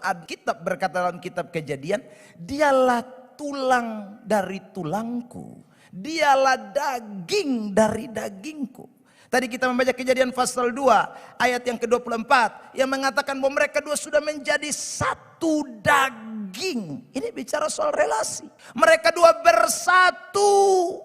Alkitab berkata dalam kitab Kejadian, dialah tulang dari tulangku, dialah daging dari dagingku. Tadi kita membaca Kejadian pasal 2 ayat yang ke-24 yang mengatakan bahwa mereka dua sudah menjadi satu daging. Ini bicara soal relasi. Mereka dua bersatu,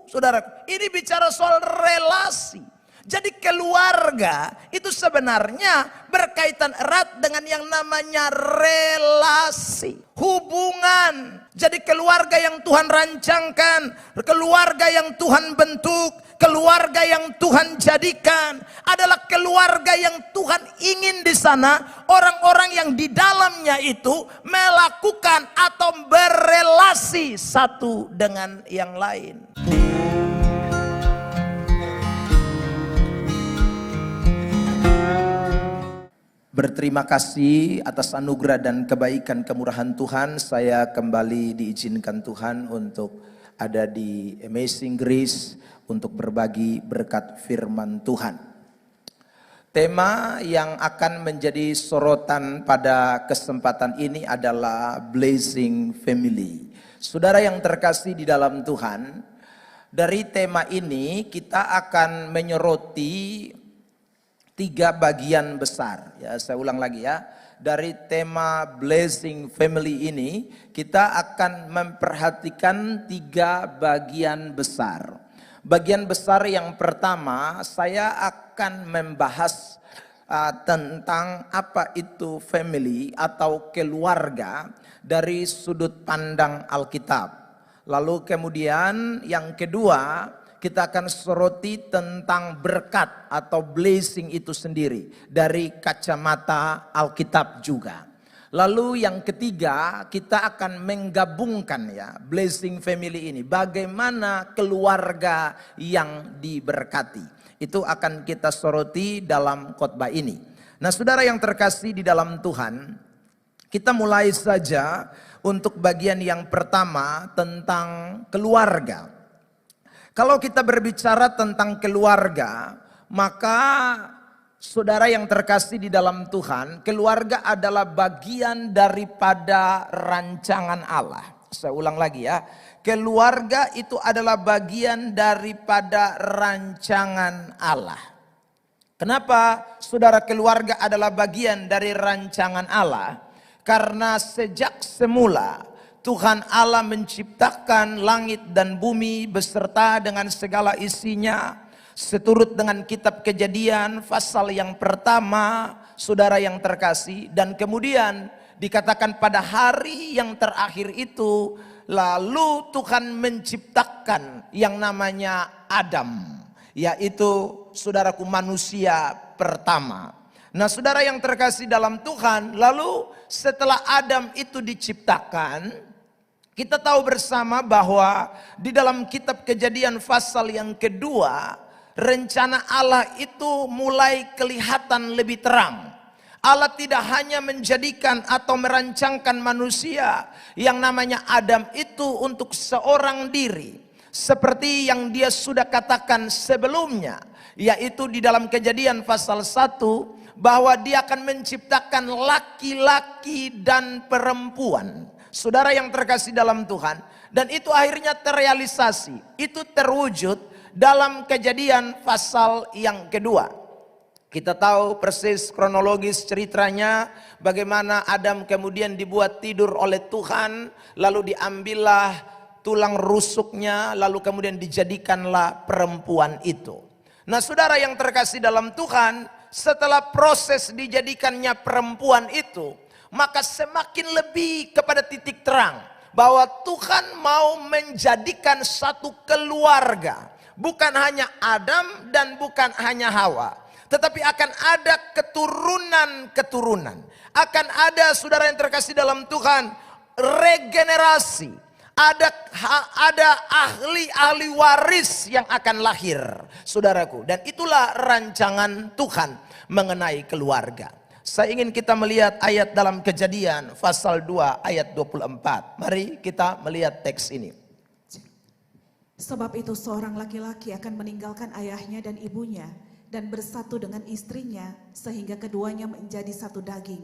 saudara. Ini bicara soal relasi. Jadi keluarga itu sebenarnya berkaitan erat dengan yang namanya relasi, hubungan. Jadi keluarga yang Tuhan rancangkan, keluarga yang Tuhan bentuk, keluarga yang Tuhan jadikan adalah keluarga yang Tuhan ingin di sana orang-orang yang di dalamnya itu melakukan atau berelasi satu dengan yang lain. Berterima kasih atas anugerah dan kebaikan kemurahan Tuhan. Saya kembali diizinkan Tuhan untuk ada di Amazing Grace untuk berbagi berkat firman Tuhan. Tema yang akan menjadi sorotan pada kesempatan ini adalah Blessing Family. Saudara yang terkasih di dalam Tuhan, dari tema ini kita akan menyoroti 3 bagian besar. Ya, saya ulang lagi ya. Dari tema Blessing Family ini kita akan memperhatikan 3 bagian besar. Bagian besar yang pertama saya akan membahas tentang apa itu family atau keluarga dari sudut pandang Alkitab. Lalu kemudian yang kedua kita akan soroti tentang berkat atau blessing itu sendiri dari kacamata Alkitab juga. Lalu yang ketiga kita akan menggabungkan ya blessing family ini. Bagaimana keluarga yang diberkati. Itu akan kita soroti dalam khotbah ini. Nah saudara yang terkasih di dalam Tuhan, kita mulai saja untuk bagian yang pertama tentang keluarga. Kalau kita berbicara tentang keluarga, maka saudara yang terkasih di dalam Tuhan, keluarga adalah bagian daripada rancangan Allah. Saya ulang lagi ya, keluarga itu adalah bagian daripada rancangan Allah. Kenapa saudara keluarga adalah bagian dari rancangan Allah? Karena sejak semula Tuhan Allah menciptakan langit dan bumi beserta dengan segala isinya. Seturut dengan kitab Kejadian pasal yang pertama, saudara yang terkasih. Dan kemudian dikatakan pada hari yang terakhir itu, lalu Tuhan menciptakan yang namanya Adam. Yaitu saudaraku manusia pertama. Nah saudara yang terkasih dalam Tuhan, lalu setelah Adam itu diciptakan, kita tahu bersama bahwa di dalam kitab Kejadian pasal yang kedua, rencana Allah itu mulai kelihatan lebih terang. Allah tidak hanya menjadikan atau merancangkan manusia yang namanya Adam itu untuk seorang diri. Seperti yang dia sudah katakan sebelumnya, yaitu di dalam Kejadian pasal 1, bahwa dia akan menciptakan laki-laki dan perempuan. Saudara yang terkasih dalam Tuhan, dan itu akhirnya terrealisasi, itu terwujud dalam Kejadian pasal yang kedua. Kita tahu persis kronologis ceritanya, bagaimana Adam kemudian dibuat tidur oleh Tuhan, lalu diambillah tulang rusuknya, lalu kemudian dijadikanlah perempuan itu. Nah saudara yang terkasih dalam Tuhan, setelah proses dijadikannya perempuan itu, maka semakin lebih kepada titik terang bahwa Tuhan mau menjadikan satu keluarga. Bukan hanya Adam dan bukan hanya Hawa, tetapi akan ada keturunan-keturunan. Akan ada saudara yang terkasih dalam Tuhan, regenerasi. Ada ahli-ahli waris yang akan lahir, saudaraku. Dan itulah rancangan Tuhan mengenai keluarga. Saya ingin kita melihat ayat dalam Kejadian pasal 2 ayat 24. Mari kita melihat teks ini. Sebab itu seorang laki-laki akan meninggalkan ayahnya dan ibunya dan bersatu dengan istrinya sehingga keduanya menjadi satu daging.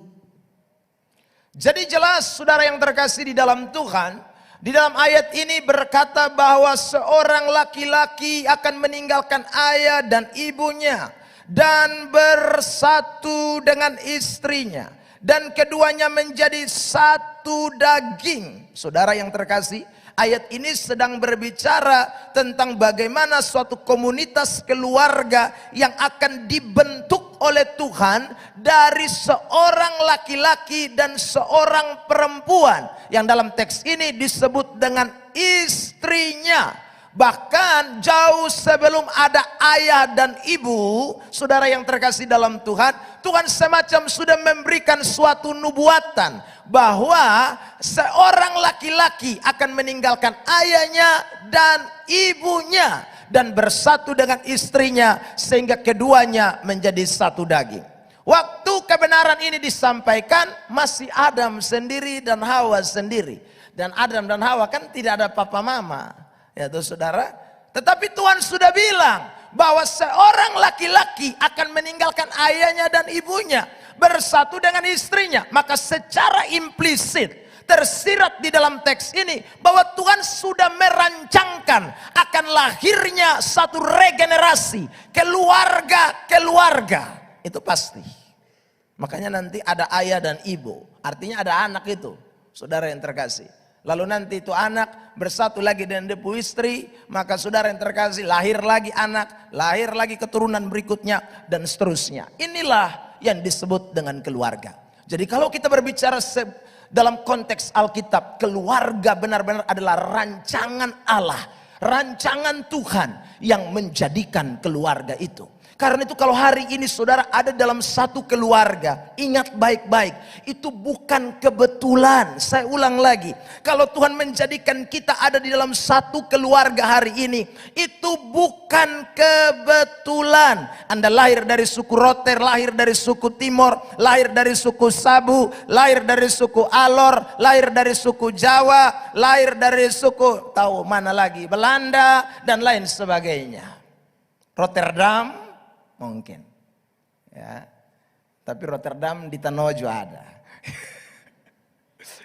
Jadi jelas saudara yang terkasih di dalam Tuhan, di dalam ayat ini berkata bahwa seorang laki-laki akan meninggalkan ayah dan ibunya dan bersatu dengan istrinya, dan keduanya menjadi satu daging. Saudara yang terkasih, ayat ini sedang berbicara tentang bagaimana suatu komunitas keluarga yang akan dibentuk oleh Tuhan dari seorang laki-laki dan seorang perempuan, yang dalam teks ini disebut dengan istrinya. Bahkan jauh sebelum ada ayah dan ibu, saudara yang terkasih dalam Tuhan, Tuhan semacam sudah memberikan suatu nubuatan bahwa seorang laki-laki akan meninggalkan ayahnya dan ibunya dan bersatu dengan istrinya sehingga keduanya menjadi satu daging. Waktu kebenaran ini disampaikan, masih Adam sendiri dan Hawa sendiri. Dan Adam dan Hawa kan tidak ada papa mama, ya tuh saudara. Tetapi Tuhan sudah bilang bahwa seorang laki-laki akan meninggalkan ayahnya dan ibunya, bersatu dengan istrinya. Maka secara implisit tersirat di dalam teks ini bahwa Tuhan sudah merancangkan akan lahirnya satu regenerasi keluarga. Itu pasti. Makanya nanti ada ayah dan ibu, artinya ada anak itu, saudara yang terkasih. Lalu nanti itu anak bersatu lagi dengan depu istri, maka saudara yang terkasih lahir lagi anak, lahir lagi keturunan berikutnya, dan seterusnya. Inilah yang disebut dengan keluarga. Jadi kalau kita berbicara dalam konteks Alkitab, keluarga benar-benar adalah rancangan Allah, rancangan Tuhan yang menjadikan keluarga itu. Karena itu kalau hari ini saudara ada dalam satu keluarga, ingat baik-baik, itu bukan kebetulan. Saya ulang lagi, kalau Tuhan menjadikan kita ada di dalam satu keluarga hari ini, itu bukan kebetulan. Anda lahir dari suku Roter, lahir dari suku Timor, lahir dari suku Sabu, lahir dari suku Alor, lahir dari suku Jawa, lahir dari suku tahu mana lagi, Belanda dan lain sebagainya. Rotterdam mungkin, ya. Tapi Rotterdam di Tanojo ada.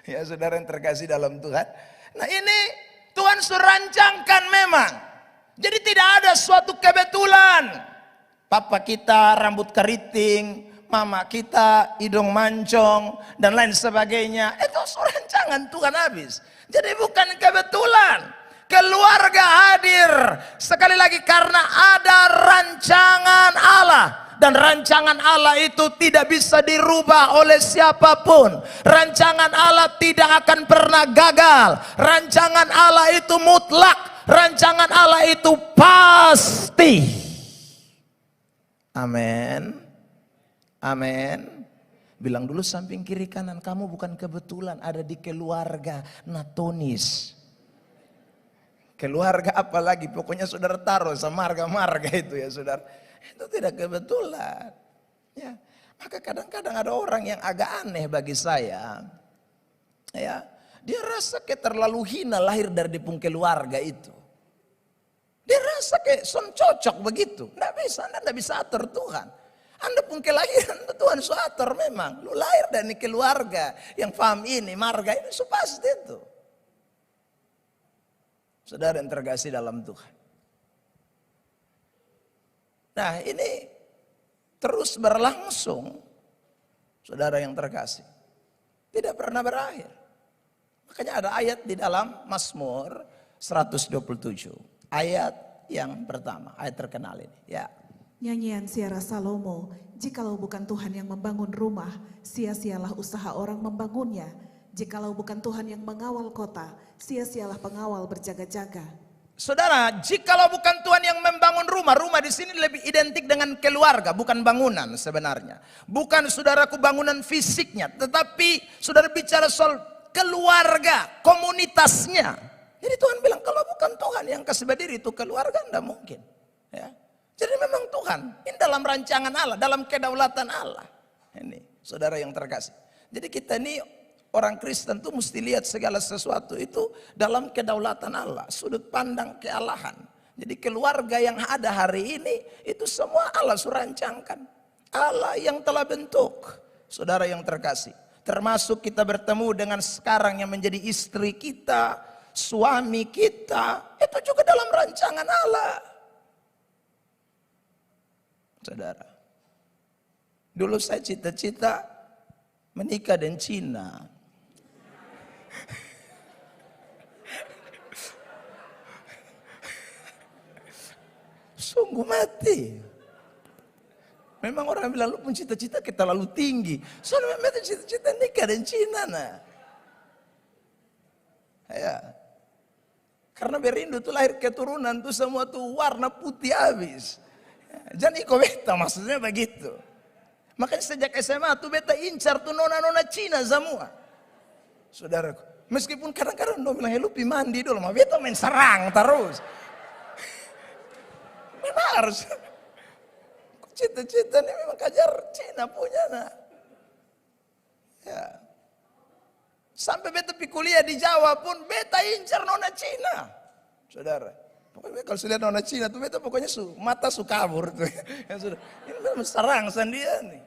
Ya saudara yang terkasih dalam Tuhan. Nah ini Tuhan sudah rancangkan memang. Jadi tidak ada suatu kebetulan. Papa kita rambut keriting, mama kita hidung mancong dan lain sebagainya. Itu rancangan Tuhan habis. Jadi bukan kebetulan. Keluarga hadir sekali lagi karena ada rancangan Allah, dan rancangan Allah itu tidak bisa dirubah oleh siapapun. Rancangan Allah tidak akan pernah gagal. Rancangan Allah itu mutlak. Rancangan Allah itu pasti. Amin. Amin. Bilang dulu samping kiri kanan, kamu bukan kebetulan ada di keluarga Natonis. Keluarga apalagi, pokoknya saudara taruh sama marga-marga itu ya saudara. Itu tidak kebetulan. Ya, maka kadang-kadang ada orang yang agak aneh bagi saya. Ya, dia rasa kayak terlalu hina lahir dari keluarga itu. Dia rasa kayak son cocok begitu. Nggak bisa, Anda nggak bisa atur Tuhan. Anda pun kelahiran Tuhan su atur memang. Lu lahir dari keluarga yang paham ini, marga ini, su pasti itu. Saudara yang terkasih dalam Tuhan. Nah ini terus berlangsung. Saudara yang terkasih. Tidak pernah berakhir. Makanya ada ayat di dalam Mazmur 127. Ayat yang pertama. Ayat terkenal ini. Ya. Nyanyian Siara Salomo, jikalau bukan Tuhan yang membangun rumah, sia-sialah usaha orang membangunnya. Jikalau bukan Tuhan yang mengawal kota, sia-sialah pengawal berjaga-jaga. Saudara, jikalau bukan Tuhan yang membangun rumah, rumah di sini lebih identik dengan keluarga, bukan bangunan sebenarnya. Bukan saudaraku bangunan fisiknya, tetapi saudara bicara soal keluarga, komunitasnya. Jadi Tuhan bilang kalau bukan Tuhan yang kasih berdiri itu keluarga, enggak mungkin. Ya. Jadi memang Tuhan, ini dalam rancangan Allah, dalam kedaulatan Allah. Ini saudara yang terkasih. Jadi kita ini orang Kristen tuh mesti lihat segala sesuatu itu dalam kedaulatan Allah, sudut pandang kealahan. Jadi keluarga yang ada hari ini itu semua Allah surancangkan. Allah yang telah bentuk, saudara yang terkasih. termasuk kita bertemu dengan sekarang yang menjadi istri kita, suami kita, itu juga dalam rancangan Allah. Saudara, dulu saya cita-cita menikah dengan Cina. Sungguh mati. Memang orang bilang lu pun cita-cita kita terlalu tinggi. Soalnya memang cita-cita nikah dengan Cina nah. Ya. Karena Berindo tuh lahir keturunan tuh semua tuh warna putih habis. Jadi kok beta maksudnya begitu. Makanya sejak SMA tuh beta incar tuh nona-nona Cina semua. Saudaraku, meskipun kadang-kadang dong bilang lu pi mandi dulu, mah beta main serang terus. Benar. Cita-cita ini memang kajar Cina punya nah. Ya. Sampai beta pi kuliah di Jawa pun beta incar nona Cina. Saudara, pokoknya kalau sudah nona Cina tuh beta pokoknya mata kabur tuh. Ya sudah, ini memang serang sandian nih.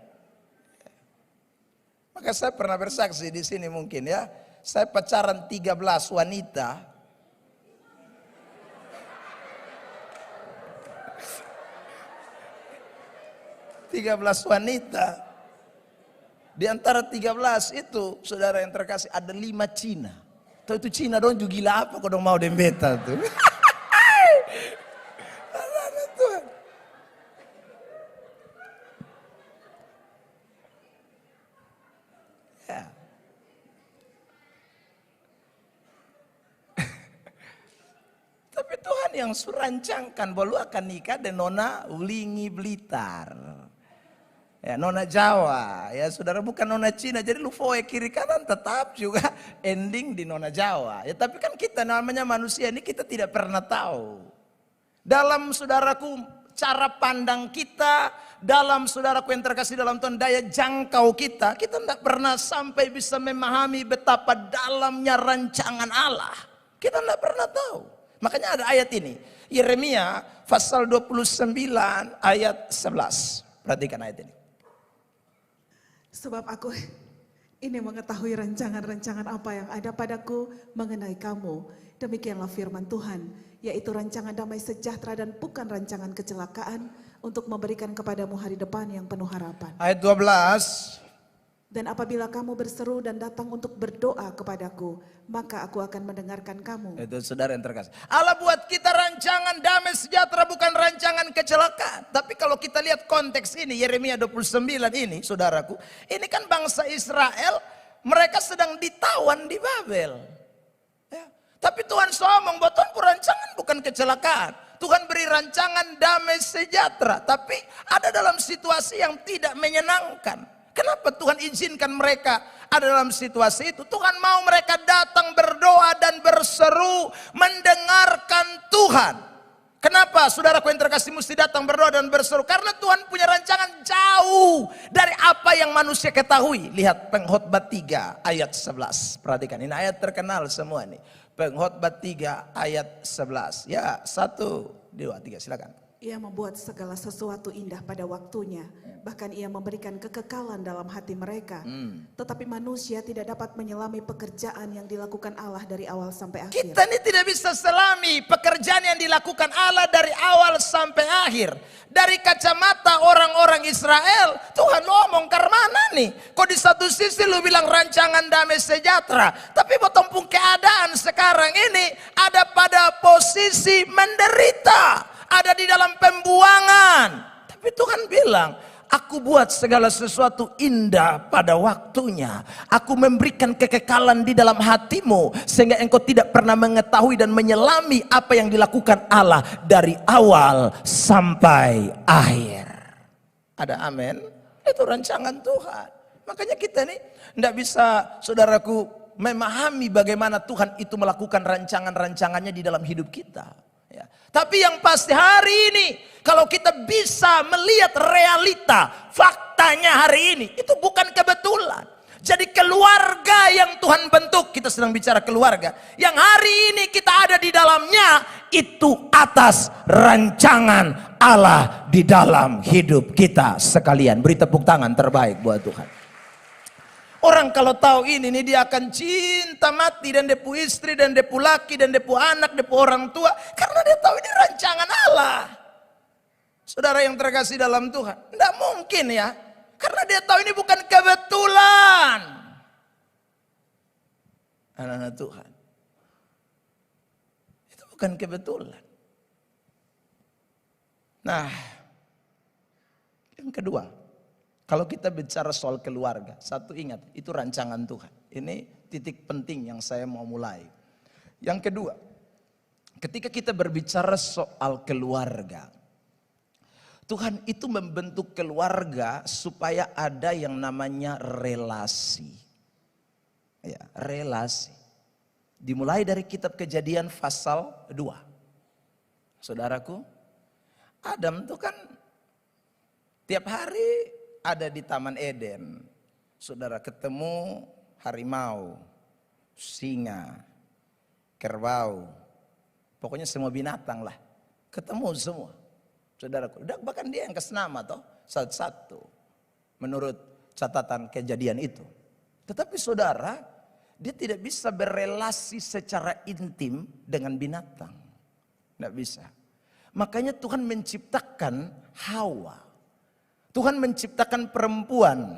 Maka saya pernah bersaksi di sini mungkin ya. Saya pacaran 13 wanita. Wanita. Di antara 13 itu, saudara yang terkasih, ada 5 Cina. Tahu itu Cina dong juga gila apa kau dong mau dembeta tuh. Tuhan. Ya. Tapi Tuhan yang surancangkan bahwa lu akan nikah dengan nona Ulingi Blitar. Ya, nona Jawa, ya saudara, bukan nona Cina. Jadi lu foe kiri kanan tetap juga ending di nona Jawa. Ya tapi kan kita namanya manusia ini kita tidak pernah tahu. Dalam saudaraku cara pandang kita, dalam saudaraku yang terkasih dalam Tuhan daya jangkau kita tidak pernah sampai bisa memahami betapa dalamnya rancangan Allah. Kita tidak pernah tahu. Makanya ada ayat ini, Yeremia pasal 29 ayat 11. Perhatikan ayat ini. Sebab aku ini mengetahui rancangan-rancangan apa yang ada padaku mengenai kamu. Demikianlah firman Tuhan, yaitu rancangan damai sejahtera dan bukan rancangan kecelakaan, untuk memberikan kepadamu hari depan yang penuh harapan. Ayat 12. Dan apabila kamu berseru dan datang untuk berdoa kepadaku, maka aku akan mendengarkan kamu. Itu saudara yang terkasih. Allah buat kita rancangan damai sejahtera, bukan rancangan kecelakaan. Tapi kalau kita lihat konteks ini, Yeremia 29 ini, saudaraku, ini kan bangsa Israel, mereka sedang ditawan di Babel. Ya. Tapi Tuhan ngomong bahwa Tuhan rancangan bukan kecelakaan. Tuhan beri rancangan damai sejahtera. Tapi ada dalam situasi yang tidak menyenangkan. Kenapa Tuhan izinkan mereka ada dalam situasi itu? Tuhan mau mereka datang berdoa dan berseru mendengarkan Tuhan. Kenapa saudaraku yang terkasih mesti datang berdoa dan berseru? Karena Tuhan punya rancangan jauh dari apa yang manusia ketahui. Lihat Pengkhotbah 3 ayat 11. Perhatikan, ini ayat terkenal semua nih. Pengkhotbah 3 ayat 11. Ya, 1, 2, 3 silakan. Ia membuat segala sesuatu indah pada waktunya. Bahkan ia memberikan kekekalan dalam hati mereka. Tetapi manusia tidak dapat menyelami pekerjaan yang dilakukan Allah dari awal sampai akhir. Kita ini tidak bisa selami pekerjaan yang dilakukan Allah dari awal sampai akhir. Dari kacamata orang-orang Israel, Tuhan ngomong karena nih. Kok di satu sisi lu bilang rancangan damai sejahtera. Tapi potong keadaan sekarang ini ada pada posisi menderita. Ada di dalam pembuangan. Tapi Tuhan bilang, aku buat segala sesuatu indah pada waktunya. Aku memberikan kekekalan di dalam hatimu. Sehingga engkau tidak pernah mengetahui dan menyelami apa yang dilakukan Allah dari awal sampai akhir. Ada amin? Itu rancangan Tuhan. Makanya kita nih tidak bisa, saudaraku, memahami bagaimana Tuhan itu melakukan rancangan-rancangannya di dalam hidup kita. Ya. Tapi yang pasti hari ini, kalau kita bisa melihat realita, faktanya hari ini, itu bukan kebetulan. Jadi keluarga yang Tuhan bentuk, kita sedang bicara keluarga, yang hari ini kita ada di dalamnya, itu atas rancangan Allah di dalam hidup kita sekalian. Beri tepuk tangan terbaik buat Tuhan. Orang kalau tahu ini nih dia akan cinta mati dan depu istri dan depu laki dan depu anak, depu orang tua. Karena dia tahu ini rancangan Allah. Saudara yang terkasih dalam Tuhan, tidak mungkin ya. Karena dia tahu ini bukan kebetulan. Anak-anak Tuhan. Itu bukan kebetulan. Nah, yang kedua. Kalau kita bicara soal keluarga, satu ingat, itu rancangan Tuhan. Ini titik penting yang saya mau mulai. Yang kedua, ketika kita berbicara soal keluarga, Tuhan itu membentuk keluarga supaya ada yang namanya relasi. Ya, relasi. Dimulai dari kitab Kejadian pasal 2. Saudaraku, Adam itu kan tiap hari ada di Taman Eden. Saudara ketemu harimau, singa, kerbau. Pokoknya semua binatang lah. Ketemu semua. Saudaraku, bahkan dia yang kasih nama toh, satu-satu. Menurut catatan Kejadian itu. Tetapi saudara, dia tidak bisa berelasi secara intim dengan binatang. Tidak bisa. Makanya Tuhan menciptakan Hawa. Tuhan menciptakan perempuan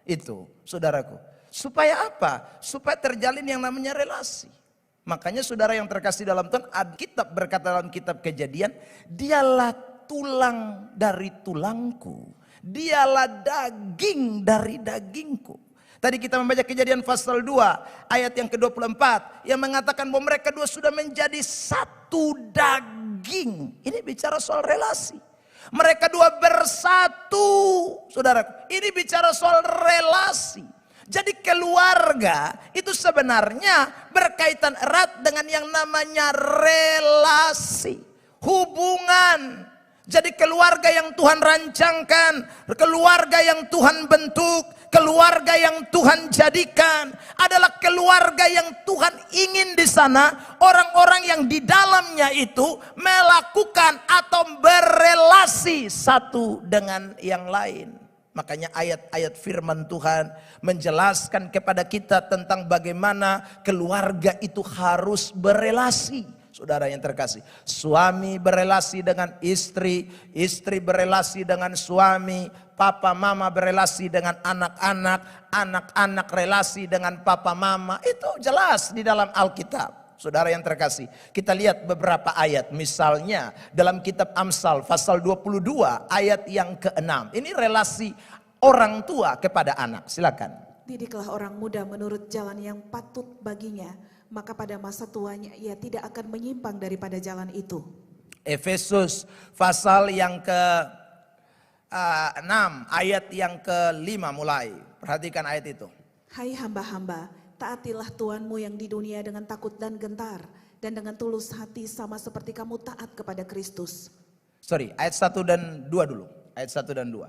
itu, saudaraku. Supaya apa? Supaya terjalin yang namanya relasi. Makanya saudara yang terkasih dalam Tuhan, Alkitab berkata dalam kitab Kejadian, dialah tulang dari tulangku, dialah daging dari dagingku. Tadi kita membaca Kejadian pasal 2 ayat yang ke-24 yang mengatakan bahwa mereka dua sudah menjadi satu daging. Ini bicara soal relasi. Mereka dua bersatu, saudara. Ini bicara soal relasi. Jadi keluarga itu sebenarnya berkaitan erat dengan yang namanya relasi, hubungan. Jadi keluarga yang Tuhan rancangkan, keluarga yang Tuhan bentuk, keluarga yang Tuhan jadikan adalah keluarga yang Tuhan ingin di sana. Orang-orang yang di dalamnya itu melakukan atau berelasi satu dengan yang lain. Makanya ayat-ayat firman Tuhan menjelaskan kepada kita tentang bagaimana keluarga itu harus berelasi. Saudara yang terkasih, suami berelasi dengan istri, istri berelasi dengan suami, papa mama berelasi dengan anak-anak, anak-anak relasi dengan papa mama. Itu jelas di dalam Alkitab. Saudara yang terkasih, kita lihat beberapa ayat. Misalnya dalam kitab Amsal pasal 22 ayat yang ke-6. Ini relasi orang tua kepada anak. Silakan. Didiklah orang muda menurut jalan yang patut baginya, maka pada masa tuanya ia tidak akan menyimpang daripada jalan itu. Efesus pasal yang ke-6 ayat yang ke-5 mulai. Perhatikan ayat itu. Hai hamba-hamba, taatilah Tuhanmu yang di dunia dengan takut dan gentar, dan dengan tulus hati sama seperti kamu taat kepada Kristus. Ayat 1 dan 2 dulu. Ayat 1 dan 2.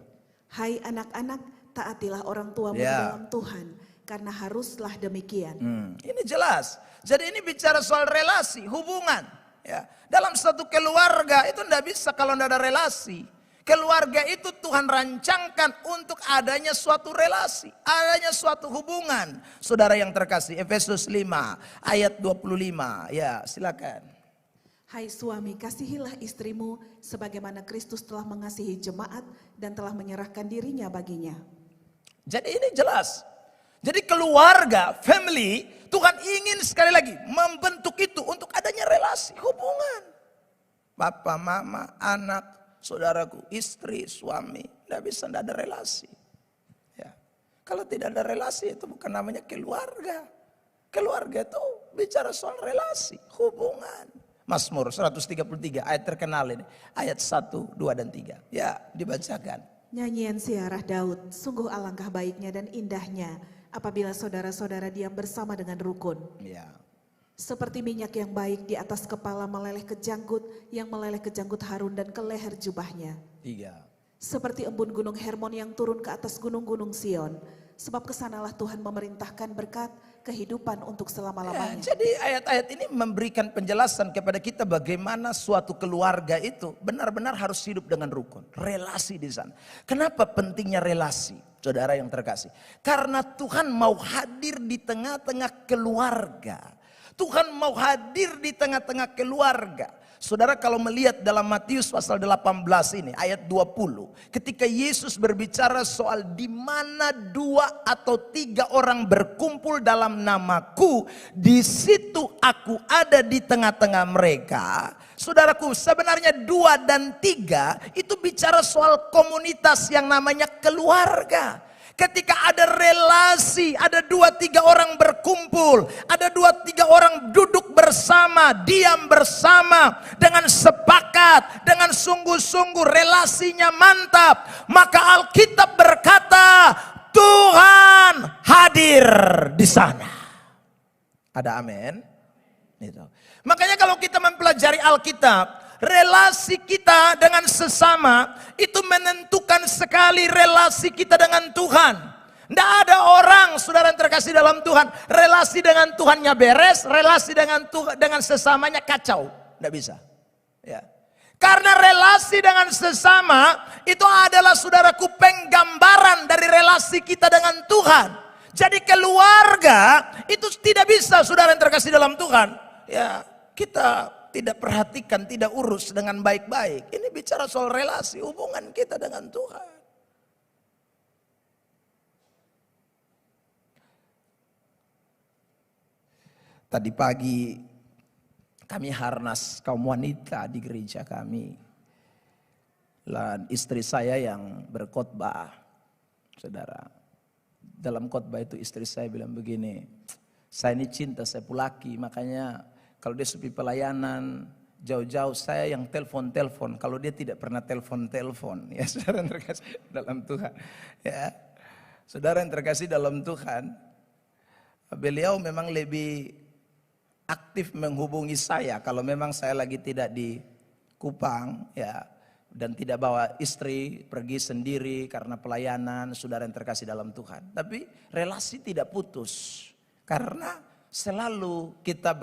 Hai anak-anak, taatilah orang tuamu di dalam Tuhan, karena haruslah demikian. Ini jelas. Jadi ini bicara soal relasi, hubungan. Ya. Dalam satu keluarga itu tidak bisa kalau tidak ada relasi. Keluarga itu Tuhan rancangkan untuk adanya suatu relasi, adanya suatu hubungan. Saudara yang terkasih, Efesus 5 ayat 25. Ya, silakan. Hai suami, kasihilah istrimu sebagaimana Kristus telah mengasihi jemaat dan telah menyerahkan dirinya baginya. Jadi ini jelas. Jadi keluarga, family, Tuhan ingin sekali lagi membentuk itu untuk adanya relasi, hubungan. Bapak, mama, anak, saudaraku, istri, suami, tidak bisa, tidak ada relasi. Ya. Kalau tidak ada relasi itu bukan namanya keluarga. Keluarga itu bicara soal relasi, hubungan. Mazmur 133 ayat terkenal ini. Ayat 1, 2 dan 3. Ya, dibacakan. Nyanyian siarah Daud, sungguh alangkah baiknya dan indahnya apabila saudara-saudara diam bersama dengan rukun. Ya. Seperti minyak yang baik di atas kepala meleleh ke janggut, yang meleleh ke janggut Harun dan ke leher jubahnya. 3. Seperti embun gunung Hermon yang turun ke atas gunung-gunung Sion. Sebab kesanalah Tuhan memerintahkan berkat, kehidupan untuk selama-lamanya. Jadi ayat-ayat ini memberikan penjelasan kepada kita bagaimana suatu keluarga itu benar-benar harus hidup dengan rukun. Relasi di sana. Kenapa pentingnya relasi? Saudara yang terkasih. Karena Tuhan mau hadir di tengah-tengah keluarga. Tuhan mau hadir di tengah-tengah keluarga. Saudara kalau melihat dalam Matius pasal 18 ini ayat 20. Ketika Yesus berbicara soal di mana 2 atau 3 orang berkumpul dalam namaku. Di situ aku ada di tengah-tengah mereka. Saudaraku, sebenarnya 2 dan 3 itu bicara soal komunitas yang namanya keluarga. Ketika ada relasi, ada 2-3 orang berkumpul, ada 2-3 orang duduk bersama, diam bersama, dengan sepakat, dengan sungguh-sungguh relasinya mantap. Maka Alkitab berkata, Tuhan hadir di sana. Ada amin? Itu. Makanya kalau kita mempelajari Alkitab, relasi kita dengan sesama itu menentukan sekali relasi kita dengan Tuhan. Tidak ada orang, saudara yang terkasih dalam Tuhan, relasi dengan Tuhannya beres, relasi dengan Tuhan, dengan sesamanya kacau. Tidak bisa. Ya. Karena relasi dengan sesama itu adalah, saudaraku, penggambaran dari relasi kita dengan Tuhan. Jadi keluarga itu tidak bisa, saudara yang terkasih dalam Tuhan, ya kita tidak perhatikan, tidak urus dengan baik-baik. Ini bicara soal relasi, hubungan kita dengan Tuhan. Tadi pagi kami harnas kaum wanita di gereja kami. Dan istri saya yang berkhotbah, saudara. Dalam khotbah itu istri saya bilang begini, saya ini cinta sepupu laki, makanya kalau dia sepi pelayanan, jauh-jauh saya yang telepon-telepon. Kalau dia tidak pernah telepon-telepon. Ya saudara yang terkasih dalam Tuhan. Ya, saudara yang terkasih dalam Tuhan. Beliau memang lebih aktif menghubungi saya. Kalau memang saya lagi tidak di Kupang. Ya, dan tidak bawa istri, pergi sendiri karena pelayanan. Saudara yang terkasih dalam Tuhan. Tapi relasi tidak putus. Karena selalu kita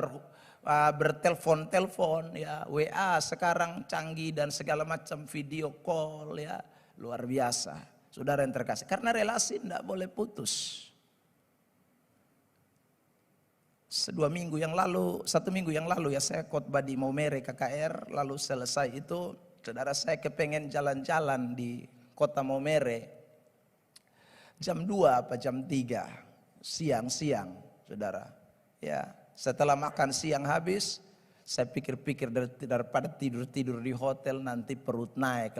bertelepon-telepon, ya, WA sekarang canggih dan segala macam video call, ya, luar biasa. Saudara yang terkasih, karena relasi tidak boleh putus. 1 minggu yang lalu ya saya khotbah di Maumere KKR, lalu selesai itu, saudara saya kepengen jalan-jalan di kota Maumere. Jam 2 apa jam 3 siang-siang, saudara. Ya. Setelah makan siang habis, saya pikir-pikir daripada tidur-tidur di hotel nanti perut naik.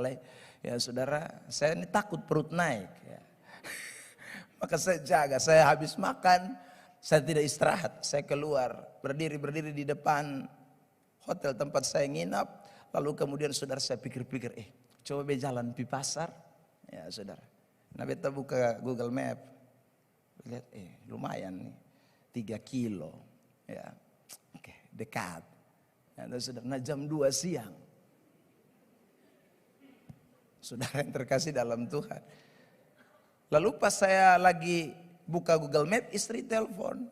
Ya saudara, saya ini takut perut naik. Ya. Maka saya jaga, saya habis makan, saya tidak istirahat. Saya keluar, berdiri di depan hotel tempat saya nginap. Lalu kemudian saudara saya pikir-pikir, coba jalan di pasar. Ya saudara, nah beta buka Google Map. Lihat, lumayan nih, 3 kilo. Ya, oke, dekat. Ya, nah jam 2 siang. Saudara yang terkasih dalam Tuhan. Lalu pas saya lagi buka Google Map, istri telepon.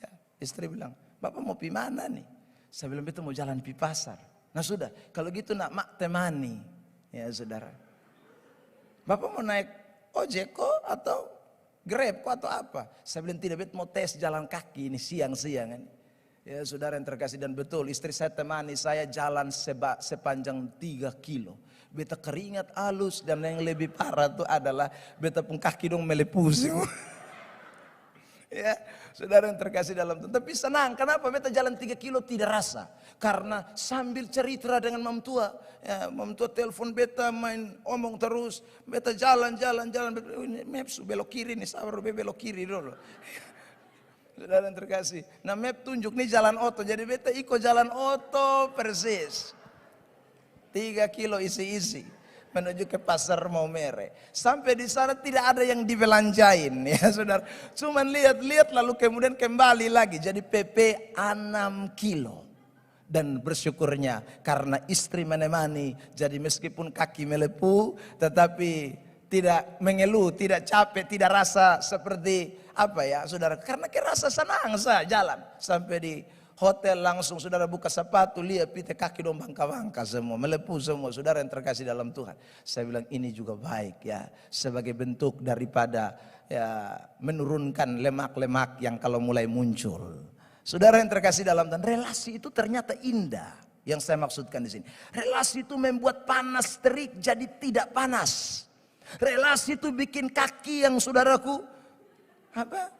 Ya, istri bilang, Bapak mau pi mana nih? Saya bilang, betul mau jalan pi pasar. Nah sudah, kalau gitu nak mak temani. Ya saudara. Bapak mau naik ojek atau Grab atau apa? Saya bilang tidak, betul mau tes jalan kaki ini siang-siang ini. Ya saudara yang terkasih, dan betul istri saya temani saya jalan sepanjang 3 kilo. Beta keringat halus, dan yang lebih parah itu adalah beta pun kaki dong melepusing. Ya saudara yang terkasih dalam Tuhan. Tapi senang, kenapa? Beta jalan 3 kilo tidak rasa. Karena sambil cerita dengan mam tua. Ya, mam tua telepon beta, main omong terus. Beta jalan. Maps belok kiri nih, sabar belok kiri dulu. Saudara yang terkasih. Nah map tunjuk nih jalan oto. Jadi beta ikut jalan oto persis. 3 kilo isi-isi. Menuju ke pasar Maumere. Sampai di sana tidak ada yang dibelanjain. Ya saudara. Cuman lihat-lihat lalu kemudian kembali lagi. Jadi PP 6 kilo. Dan bersyukurnya karena istri menemani. Jadi meskipun kaki melepuh. Tetapi tidak mengeluh, tidak capek, tidak rasa seperti apa ya saudara. Karena rasa senang saja jalan. Sampai di hotel langsung saudara buka sepatu, lihat pita kaki dong bangka-bangka semua. Melepuh semua saudara yang terkasih dalam Tuhan. Saya bilang ini juga baik ya. Sebagai bentuk daripada ya, menurunkan lemak-lemak yang kalau mulai muncul. Saudara yang terkasih dalam Tuhan, relasi itu ternyata indah. Yang saya maksudkan di sini. Relasi itu membuat panas terik jadi tidak panas. Relasi itu bikin kaki yang saudaraku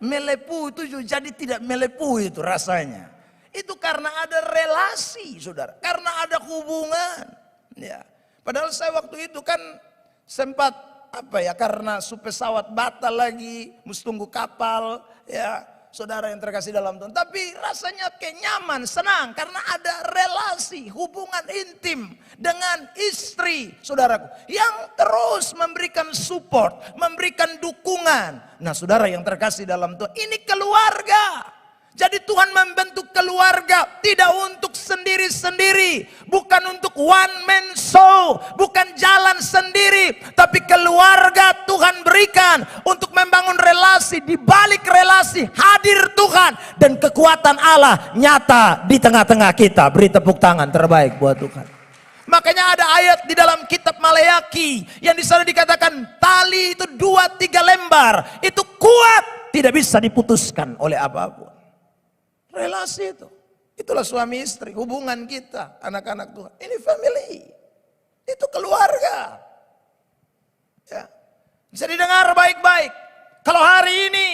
melepuh itu jadi tidak melepuh itu rasanya. Itu karena ada relasi saudara, karena ada hubungan. Ya. Padahal saya waktu itu kan sempat karena pesawat batal lagi, mesti tunggu kapal ya. Saudara yang terkasih dalam Tuhan. Tapi rasanya nyaman, senang. Karena ada relasi, hubungan intim dengan istri saudaraku. Yang terus memberikan support, memberikan dukungan. Nah saudara yang terkasih dalam Tuhan. Ini keluarga. Jadi Tuhan membentuk keluarga tidak untuk sendiri-sendiri. Bukan untuk one man show. Bukan jalan sendiri. Tapi keluarga Tuhan berikan untuk membangun relasi. Di balik relasi hadir Tuhan. Dan kekuatan Allah nyata di tengah-tengah kita. Beri tepuk tangan terbaik buat Tuhan. Makanya ada ayat di dalam kitab Maleaki. Yang di sana dikatakan tali itu 2-3 lembar. Itu kuat. Tidak bisa diputuskan oleh apapun. Relasi itu. Itulah suami istri, hubungan kita, anak-anak Tuhan. Ini family. Itu keluarga. Ya. Bisa didengar baik-baik. Kalau hari ini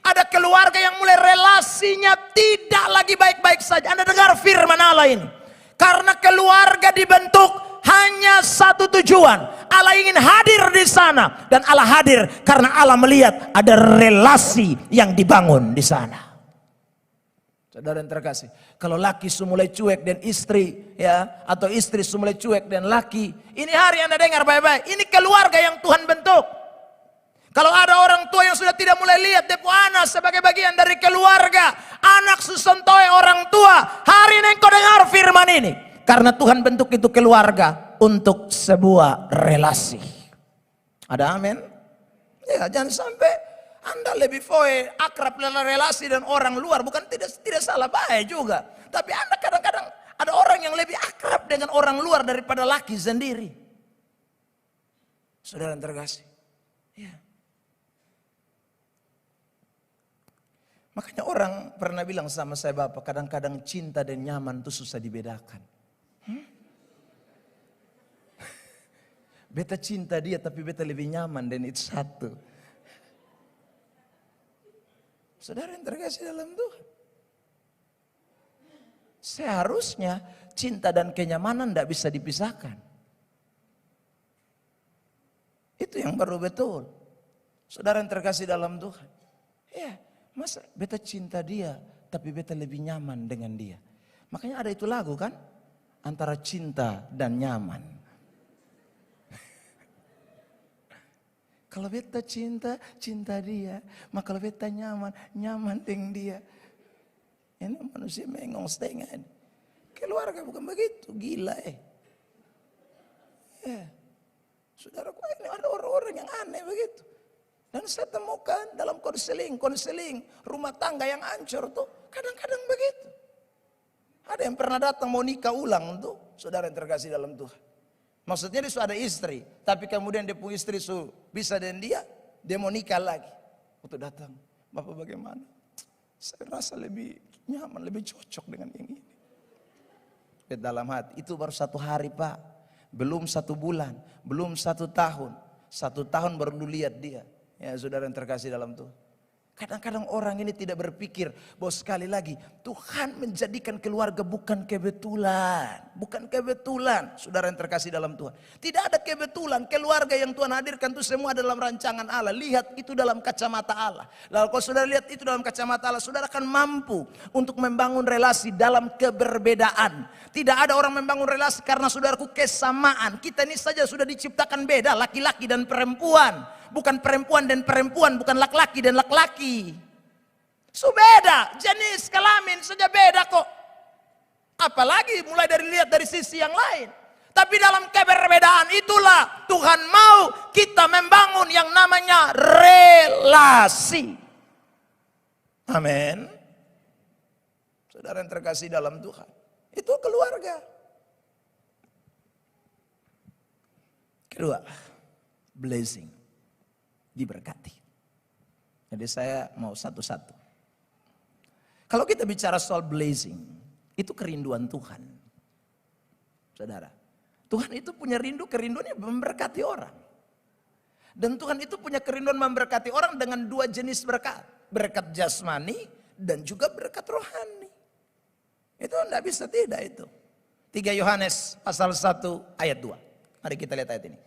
ada keluarga yang mulai relasinya tidak lagi baik-baik saja. Anda dengar firman Allah ini. Karena keluarga dibentuk hanya satu tujuan. Allah ingin hadir di sana. Dan Allah hadir karena Allah melihat ada relasi yang dibangun di sana. Saudara yang terkasih, kalau laki mulai cuek dan istri ya, atau istri mulai cuek dan laki, ini hari Anda dengar baik-baik, ini keluarga yang Tuhan bentuk. Kalau ada orang tua yang sudah tidak mulai lihat depo anak sebagai bagian dari keluarga, anak susentoy orang tua, hari ini kau dengar firman ini. Karena Tuhan bentuk itu keluarga untuk sebuah relasi. Ada amin? Ya, jangan sampai Anda lebih akrab dalam relasi dan orang luar. Bukan tidak salah, baik juga. Tapi Anda kadang-kadang ada orang yang lebih akrab dengan orang luar daripada laki sendiri. Saudara yang terkasih. Ya. Makanya orang pernah bilang sama saya, Bapak, kadang-kadang cinta dan nyaman itu susah dibedakan. Beta cinta dia tapi beta lebih nyaman dan itu satu. Saudara yang terkasih dalam Tuhan. Seharusnya cinta dan kenyamanan tidak bisa dipisahkan. Itu yang baru betul. Saudara yang terkasih dalam Tuhan. Ya, masa beta cinta dia tapi beta lebih nyaman dengan dia. Makanya ada itu lagu kan? Antara cinta dan nyaman. Kalau beta cinta, cinta dia. Maka kalau beta nyaman, nyaman dengan dia. Ini manusia mengong setengah ini. Keluarga bukan begitu, gila Ya. Saudaraku, ini ada orang-orang yang aneh begitu. Dan saya temukan dalam konseling rumah tangga yang hancur tuh kadang-kadang begitu. Ada yang pernah datang mau nikah ulang tuh, saudara yang terkasih dalam Tuhan. Maksudnya dia sudah ada istri, tapi kemudian dia punya istri bisa dengan dia mau nikah lagi. Waktu datang, Bapak bagaimana? Saya rasa lebih nyaman, lebih cocok dengan yang ini. Dalam hati, itu baru 1 hari Pak. Belum 1 bulan, belum 1 tahun. 1 tahun baru lu lihat dia. Ya saudara yang terkasih dalam Tuhan. Kadang-kadang orang ini tidak berpikir bahwa sekali lagi Tuhan menjadikan keluarga bukan kebetulan. Bukan kebetulan, saudara yang terkasih dalam Tuhan. Tidak ada kebetulan, keluarga yang Tuhan hadirkan itu semua dalam rancangan Allah. Lihat itu dalam kacamata Allah. Lalu kalau saudara lihat itu dalam kacamata Allah, saudara akan mampu untuk membangun relasi dalam keberbedaan. Tidak ada orang membangun relasi karena saudaraku kesamaan. Kita ini saja sudah diciptakan beda, laki-laki dan perempuan. Bukan perempuan dan perempuan, bukan laki-laki dan laki-laki. Beda, jenis kelamin saja beda kok. Apalagi mulai dari lihat dari sisi yang lain. Tapi dalam keberbedaan itulah Tuhan mau kita membangun yang namanya relasi. Amin. Saudara yang terkasih dalam Tuhan, itu keluarga. Kedua, blessing, diberkati. Jadi saya mau satu-satu. Kalau kita bicara soal blessing, itu kerinduan Tuhan. Saudara, Tuhan itu punya rindu, kerinduannya memberkati orang. Dan Tuhan itu punya kerinduan memberkati orang dengan dua jenis berkat. Berkat jasmani dan juga berkat rohani. Itu tidak bisa tidak itu. 3 Yohanes pasal 1 ayat 2. Mari kita lihat ayat ini.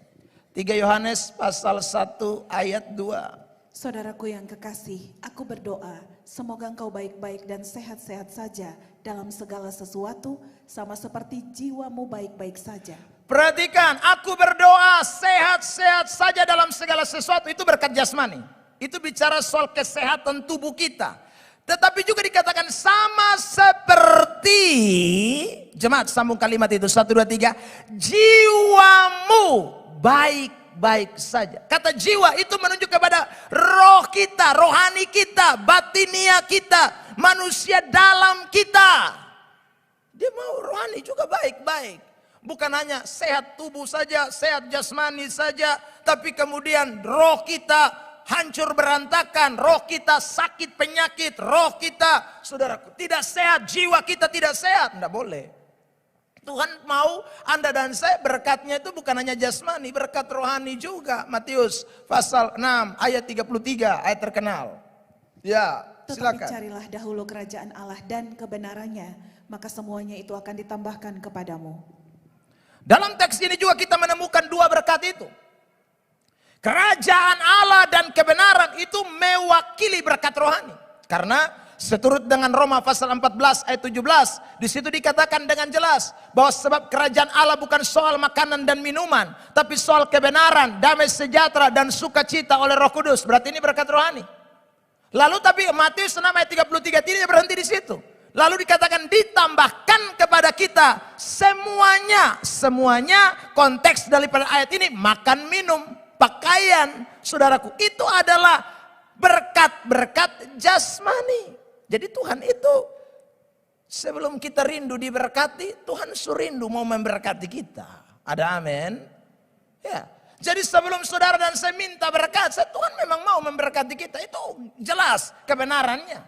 3 Yohanes pasal 1 ayat 2. Saudaraku yang kekasih, aku berdoa, semoga engkau baik-baik dan sehat-sehat saja dalam segala sesuatu, sama seperti jiwamu baik-baik saja. Perhatikan, aku berdoa sehat-sehat saja dalam segala sesuatu, itu berkat jasmani. Itu bicara soal kesehatan tubuh kita. Tetapi juga dikatakan sama seperti, jemaat sambung kalimat itu, 1, 2, 3, jiwamu baik-baik saja. Kata jiwa itu menunjuk kepada roh kita, rohani kita, batinia kita, manusia dalam kita. Dia mau rohani juga baik-baik. Bukan hanya sehat tubuh saja, sehat jasmani saja, tapi kemudian roh kita hancur berantakan, roh kita sakit penyakit, roh kita, saudaraku, tidak sehat, jiwa kita tidak sehat. Tidak boleh. Tuhan mau Anda dan saya berkatnya itu bukan hanya jasmani, berkat rohani juga. Matius pasal 6 ayat 33, ayat terkenal. Ya, silakan. Tetapi carilah dahulu kerajaan Allah dan kebenarannya, maka semuanya itu akan ditambahkan kepadamu. Dalam teks ini juga kita menemukan dua berkat itu. Kerajaan Allah dan kebenaran itu mewakili berkat rohani. Karena seturut dengan Roma pasal 14 ayat 17, di situ dikatakan dengan jelas bahwa sebab kerajaan Allah bukan soal makanan dan minuman, tapi soal kebenaran, damai sejahtera dan sukacita oleh Roh Kudus. Berarti ini berkat rohani. Lalu tapi Matius 6 ayat 33 tidak berhenti di situ. Lalu dikatakan ditambahkan kepada kita semuanya konteks daripada ayat ini makan minum. Pakaian, saudaraku, itu adalah berkat-berkat jasmani. Jadi Tuhan itu sebelum kita rindu diberkati, Tuhan surindu mau memberkati kita. Ada amin? Ya. Jadi sebelum saudara dan saya minta berkat, Tuhan memang mau memberkati kita. Itu jelas kebenarannya.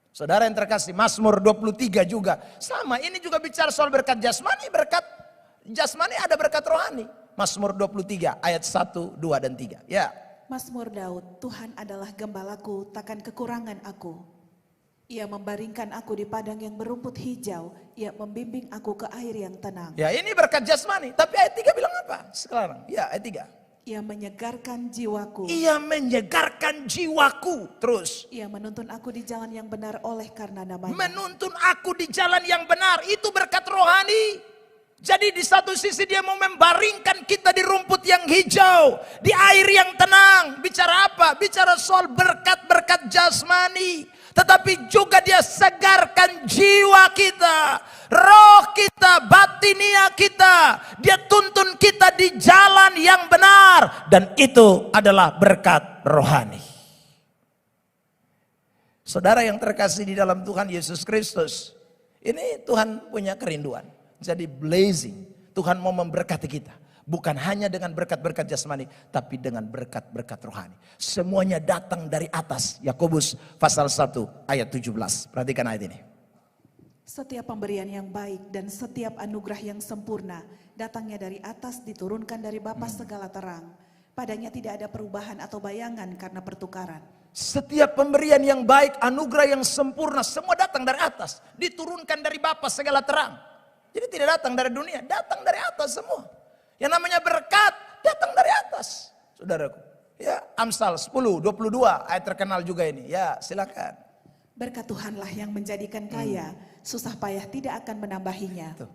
Saudara yang terkasih, Mazmur 23 juga sama. Ini juga bicara soal berkat jasmani, ada berkat rohani. Mazmur 23 ayat 1, 2 dan 3. Ya. Mazmur Daud, Tuhan adalah gembalaku, takkan kekurangan aku. Ia membaringkan aku di padang yang berumput hijau, ia membimbing aku ke air yang tenang. Ya, ini berkat jasmani, tapi ayat 3 bilang apa sekarang? Ya, ayat 3. Ia menyegarkan jiwaku. Ia menyegarkan jiwaku. Terus. Ia menuntun aku di jalan yang benar oleh karena namanya. Menuntun aku di jalan yang benar, itu berkat rohani. Jadi di satu sisi dia mau membaringkan kita di rumput yang hijau, di air yang tenang. Bicara apa? Bicara soal berkat-berkat jasmani. Tetapi juga dia segarkan jiwa kita, roh kita, batinia kita. Dia tuntun kita di jalan yang benar. Dan itu adalah berkat rohani. Saudara yang terkasih di dalam Tuhan Yesus Kristus, ini Tuhan punya kerinduan. Jadi blessing, Tuhan mau memberkati kita. Bukan hanya dengan berkat-berkat jasmani, tapi dengan berkat-berkat rohani. Semuanya datang dari atas. Yakobus pasal 1 ayat 17. Perhatikan ayat ini. Setiap pemberian yang baik dan setiap anugerah yang sempurna datangnya dari atas, diturunkan dari Bapa segala terang. Padanya tidak ada perubahan atau bayangan karena pertukaran. Setiap pemberian yang baik, anugerah yang sempurna, semua datang dari atas. Diturunkan dari Bapa segala terang. Jadi tidak datang dari dunia, datang dari atas semua. Yang namanya berkat datang dari atas, saudaraku. Ya, Amsal 10, 22 ayat terkenal juga ini. Ya, silakan. Berkat Tuhanlah yang menjadikan kaya, susah payah tidak akan menambahinya. Tuh.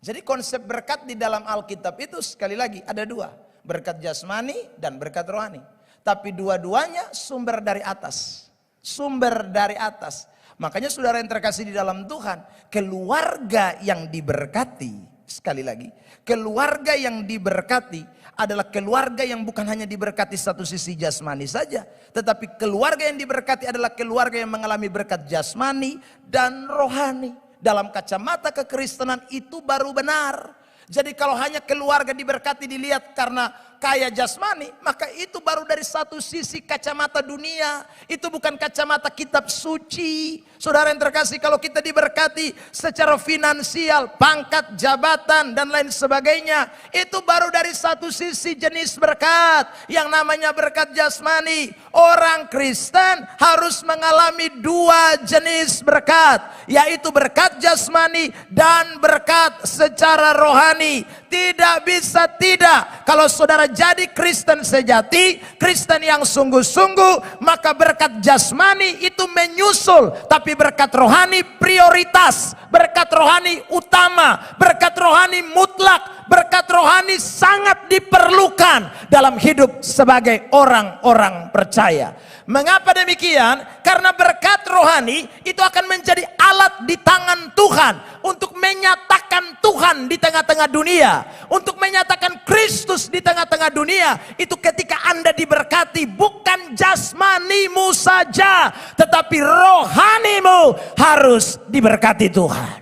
Jadi konsep berkat di dalam Alkitab itu sekali lagi ada dua. Berkat jasmani dan berkat rohani. Tapi dua-duanya sumber dari atas. Sumber dari atas. Makanya saudara yang terkasih di dalam Tuhan, keluarga yang diberkati Sekali lagi, keluarga yang diberkati adalah keluarga yang bukan hanya diberkati satu sisi jasmani saja, tetapi keluarga yang diberkati adalah keluarga yang mengalami berkat jasmani dan rohani. Dalam kacamata kekristenan itu baru benar. Jadi kalau hanya keluarga diberkati dilihat karena kaya jasmani, maka itu baru dari satu sisi kacamata dunia. Itu bukan kacamata kitab suci. Saudara yang terkasih, kalau kita diberkati secara finansial, pangkat, jabatan, dan lain sebagainya, itu baru dari satu sisi jenis berkat. Yang namanya berkat jasmani. Orang Kristen harus mengalami dua jenis berkat, yaitu berkat jasmani dan berkat secara rohani. Tidak bisa tidak. Kalau saudara jadi Kristen sejati, Kristen yang sungguh-sungguh, maka berkat jasmani itu menyusul, tapi berkat rohani prioritas, berkat rohani utama, berkat rohani mutlak, berkat rohani sangat diperlukan dalam hidup sebagai orang-orang percaya. Mengapa demikian? Karena berkat rohani itu akan menjadi alat di tangan Tuhan untuk menyatakan Tuhan di tengah-tengah dunia, untuk menyatakan Kristus di tengah-tengah dunia. Itu ketika Anda diberkati, bukan jasmanimu saja, tetapi rohanimu harus diberkati Tuhan.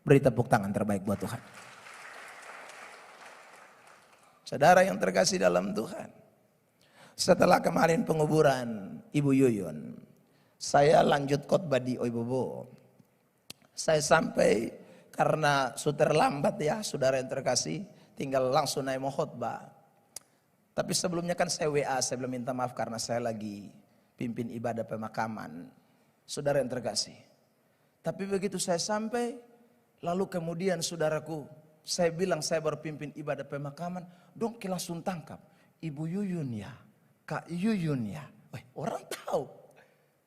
Beri tepuk tangan terbaik buat Tuhan. Saudara yang terkasih dalam Tuhan, setelah kemarin penguburan Ibu Yuyun, saya lanjut khotbah di Oibobo. Saya sampai karena sudah terlambat ya, saudara yang terkasih, tinggal langsung naik mau khotbah. Tapi sebelumnya kan saya WA, saya belum minta maaf karena saya lagi pimpin ibadah pemakaman, saudara yang terkasih. Tapi begitu saya sampai, lalu kemudian saudaraku, saya bilang saya baru pimpin ibadah pemakaman, dong langsung tangkap, Ibu Yuyun ya, Kak Yuyun ya. Orang tahu.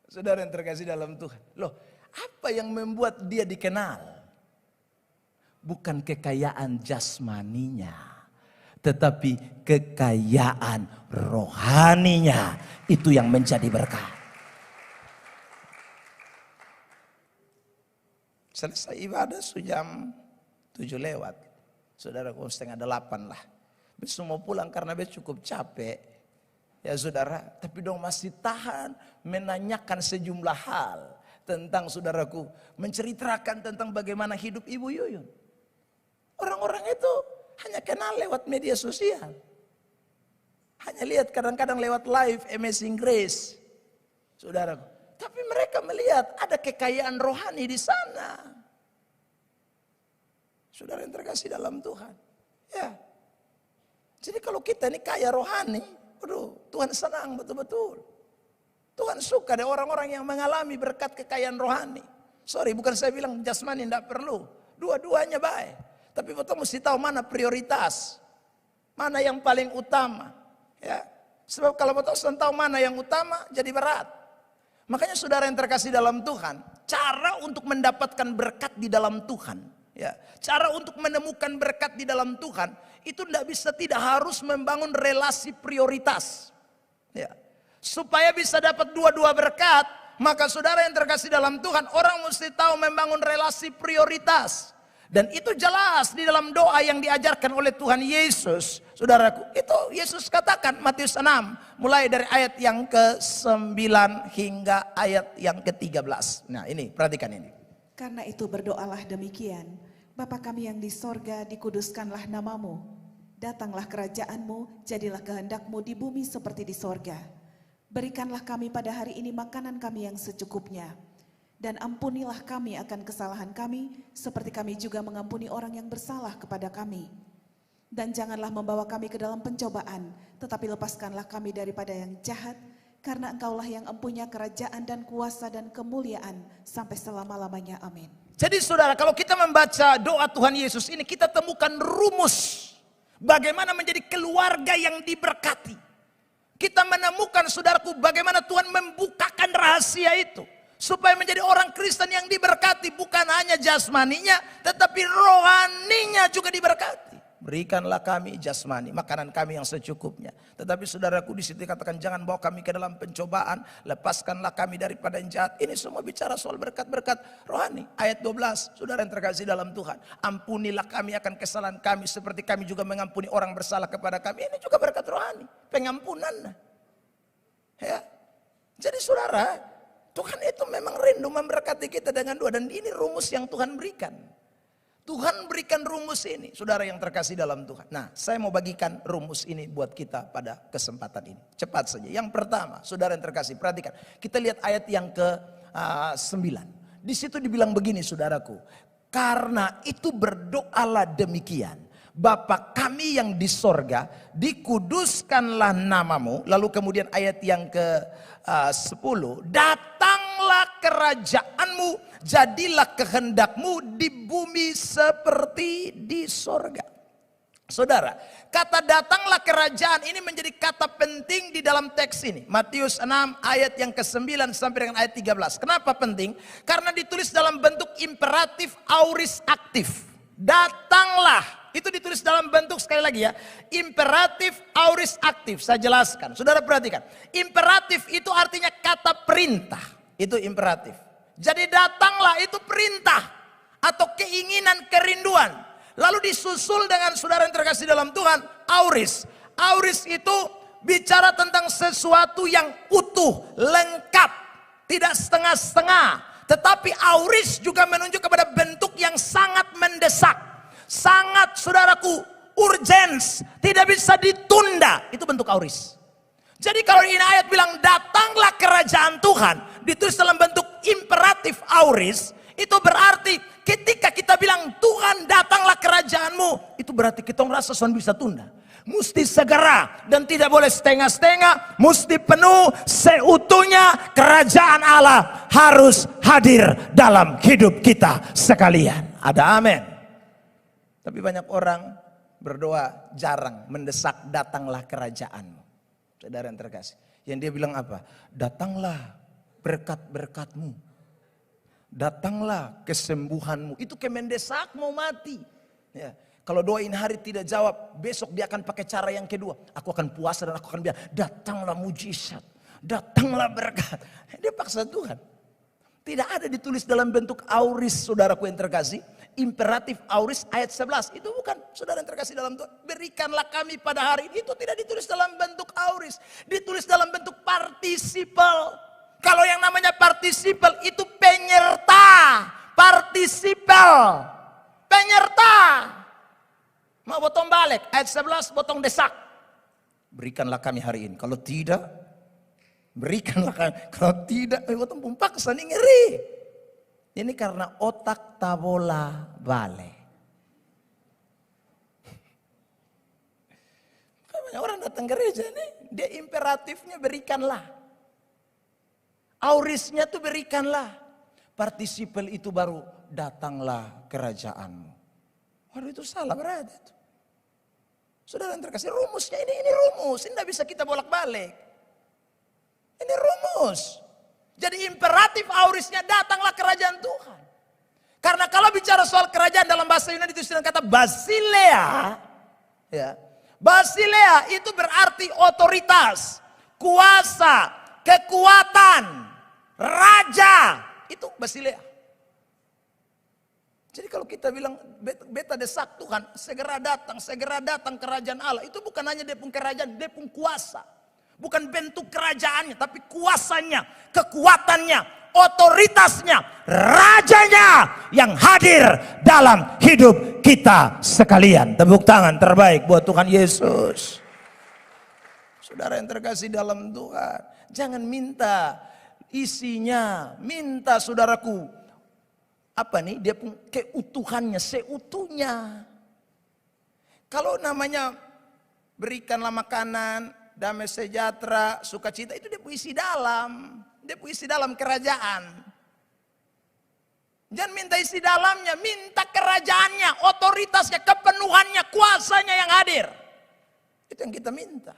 Saudara yang terkasih dalam Tuhan. Loh, apa yang membuat dia dikenal? Bukan kekayaan jasmaninya, tetapi kekayaan rohaninya. Itu yang menjadi berkat. Selesai ibadah jam 7 lewat. Saudara, 7:30 lah. Besok mau pulang karena besok cukup capek. Ya saudara, tapi dong masih tahan menanyakan sejumlah hal tentang saudaraku, menceritakan tentang bagaimana hidup Ibu Yuyun. Orang-orang itu hanya kenal lewat media sosial. Hanya lihat kadang-kadang lewat live Amazing Grace. Saudaraku, tapi mereka melihat ada kekayaan rohani di sana. Saudara yang terkasih dalam Tuhan. Ya. Jadi kalau kita ini kaya rohani, aduh, Tuhan senang betul-betul. Tuhan suka ada orang-orang yang mengalami berkat kekayaan rohani. Sorry, bukan saya bilang jasmani tidak perlu. Dua-duanya baik. Tapi betul mesti tahu mana prioritas. Mana yang paling utama. Ya. Sebab kalau betul tahu mana yang utama, jadi berat. Makanya saudara yang terkasih dalam Tuhan, cara untuk mendapatkan berkat di dalam Tuhan. Ya, cara untuk menemukan berkat di dalam Tuhan itu tidak bisa tidak harus membangun relasi prioritas. Ya, supaya bisa dapat dua-dua berkat, maka saudara yang terkasih dalam Tuhan, orang mesti tahu membangun relasi prioritas. Dan itu jelas di dalam doa yang diajarkan oleh Tuhan Yesus. Saudaraku, itu Yesus katakan Matius 6 mulai dari ayat yang ke-9 hingga ayat yang ke-13. Nah, ini perhatikan ini. Karena itu berdoalah demikian, Bapa kami yang di sorga, dikuduskanlah namamu. Datanglah kerajaanmu, jadilah kehendakmu di bumi seperti di sorga. Berikanlah kami pada hari ini makanan kami yang secukupnya. Dan ampunilah kami akan kesalahan kami, seperti kami juga mengampuni orang yang bersalah kepada kami. Dan janganlah membawa kami ke dalam pencobaan, tetapi lepaskanlah kami daripada yang jahat, karena Engkaulah yang empunya kerajaan dan kuasa dan kemuliaan sampai selama-lamanya. Amin. Jadi saudara, kalau kita membaca doa Tuhan Yesus ini, kita temukan rumus bagaimana menjadi keluarga yang diberkati. Kita menemukan saudaraku bagaimana Tuhan membukakan rahasia itu. Supaya menjadi orang Kristen yang diberkati, bukan hanya jasmaninya, tetapi rohaninya juga diberkati. Berikanlah kami jasmani, makanan kami yang secukupnya. Tetapi saudaraku, di situ dikatakan jangan bawa kami ke dalam pencobaan, lepaskanlah kami daripada yang jahat. Ini semua bicara soal berkat-berkat rohani. Ayat 12, saudara yang terkasih dalam Tuhan. Ampunilah kami akan kesalahan kami seperti kami juga mengampuni orang bersalah kepada kami. Ini juga berkat rohani, pengampunan. Ya. Jadi saudara, Tuhan itu memang rindu memberkati kita dengan doa. Dan ini rumus yang Tuhan berikan. Tuhan berikan rumus ini, saudara yang terkasih dalam Tuhan. Nah, saya mau bagikan rumus ini buat kita pada kesempatan ini. Cepat saja. Yang pertama, saudara yang terkasih, perhatikan. Kita lihat ayat yang ke-9. Di situ dibilang begini, saudaraku. Karena itu berdoalah demikian. Bapa kami yang di sorga, dikuduskanlah namamu. Lalu kemudian ayat yang ke-10. Datanglah kerajaanmu. Jadilah kehendakmu di bumi seperti di sorga. Saudara, kata datanglah kerajaan ini menjadi kata penting di dalam teks ini. Matius 6 ayat yang ke-9 sampai dengan ayat 13. Kenapa penting? Karena ditulis dalam bentuk imperatif aorist aktif. Datanglah. Itu ditulis dalam bentuk, sekali lagi ya, imperatif aorist aktif. Saya jelaskan. Saudara perhatikan. Imperatif itu artinya kata perintah. Itu imperatif. Jadi datanglah itu perintah atau keinginan, kerinduan. Lalu disusul dengan saudara yang terkasih dalam Tuhan, auris. Auris itu bicara tentang sesuatu yang utuh, lengkap, tidak setengah-setengah. Tetapi auris juga menunjuk kepada bentuk yang sangat mendesak. Sangat, saudaraku, urgens, tidak bisa ditunda. Itu bentuk auris. Jadi kalau ini ayat bilang datanglah kerajaan Tuhan, ditulis dalam bentuk imperatif auris, itu berarti ketika kita bilang Tuhan datanglah kerajaanmu, itu berarti kita merasa Tuhan bisa tunda. Mesti segera dan tidak boleh setengah-setengah, mesti penuh seutuhnya. Kerajaan Allah harus hadir dalam hidup kita sekalian. Ada amin. Tapi banyak orang berdoa jarang mendesak datanglah kerajaanmu. Saudara yang terkasih, yang dia bilang apa? Datanglah berkat-berkatmu, datanglah kesembuhanmu. Itu kemendesak mau mati. Ya. Kalau doain hari tidak jawab, besok dia akan pakai cara yang kedua. Aku akan puasa dan aku akan bilang, datanglah mujizat, datanglah berkat. Dia paksa Tuhan. Tidak ada ditulis dalam bentuk auris, saudaraku yang terkasih. Imperatif auris ayat 11. Itu bukan, saudara yang terkasih dalam Tuhan. Berikanlah kami pada hari ini. Itu tidak ditulis dalam bentuk auris. Ditulis dalam bentuk partisipal. Kalau yang namanya partisipal itu penyerta. Partisipal. Penyerta. Mau potong balik. Ayat 11 potong desak. Berikanlah kami hari ini. Kalau tidak, berikanlah kami. Kalau tidak, potong paksa ini ngeri. Ini karena otak tabola bale. Banyak orang datang gereja nih, dia imperatifnya berikanlah. Aurisnya tuh berikanlah. Partisipal itu baru datanglah kerajaanmu. Waduh itu salah berarti itu. Saudara yang terkasih, rumusnya ini rumus. Ini tidak bisa kita bolak-balik. Ini rumus. Jadi imperatif aurisnya datanglah kerajaan Tuhan. Karena kalau bicara soal kerajaan dalam bahasa Yunani itu dengan kata basileia. Ya. Basileia itu berarti otoritas, kuasa, kekuatan, raja. Itu basileia. Jadi kalau kita bilang beta desak Tuhan, segera datang kerajaan Allah. Itu bukan hanya dia pun kerajaan, dia pun kuasa. Bukan bentuk kerajaannya, tapi kuasanya, kekuatannya, otoritasnya, rajanya yang hadir dalam hidup kita sekalian. Tepuk tangan terbaik buat Tuhan Yesus. Saudara yang terkasih dalam Tuhan, jangan minta isinya, minta saudaraku. Apa nih? Dia pun keutuhannya, seutuhnya. Kalau namanya berikanlah makanan, damai sejahtera, sukacita, itu dia puisi dalam. Dia puisi dalam kerajaan. Jangan minta isi dalamnya, minta kerajaannya, otoritasnya, kepenuhannya, kuasanya yang hadir. Itu yang kita minta.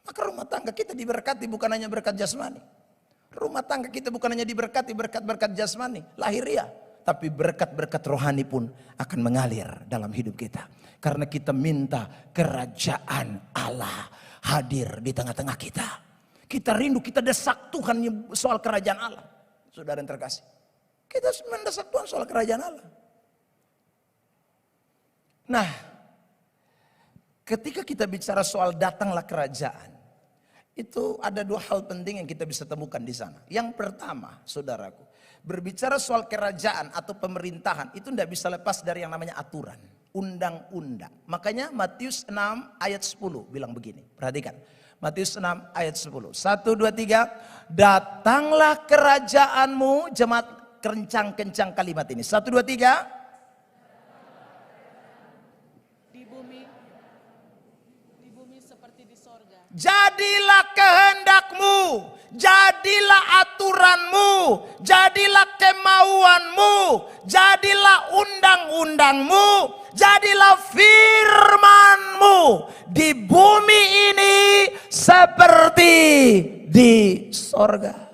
Maka rumah tangga kita diberkati bukan hanya berkat jasmani. Rumah tangga kita bukan hanya diberkati berkat-berkat jasmani, lahiriah. tapi berkat-berkat rohani pun akan mengalir dalam hidup kita. Karena kita minta kerajaan Allah hadir di tengah-tengah kita. Kita rindu, kita desak Tuhan soal kerajaan Allah. Saudara yang terkasih, kita mendesak Tuhan soal kerajaan Allah. Nah, ketika kita bicara soal datanglah kerajaan, itu ada dua hal penting yang kita bisa temukan di sana. Yang pertama, saudaraku, berbicara soal kerajaan atau pemerintahan itu tidak bisa lepas dari yang namanya aturan, undang-undang. Makanya Matius 6 ayat 10 bilang begini, perhatikan. Matius 6 ayat 10. 1, 2, 3. Datanglah kerajaanmu, jemaat kencang-kencang kalimat ini. 1, 2, 3. Di bumi seperti di sorga. Jadilah kehendakmu, jadilah aturanmu, jadilah kemauanmu, jadilah undang-undangmu, jadilah firmanmu di bumi ini seperti di sorga.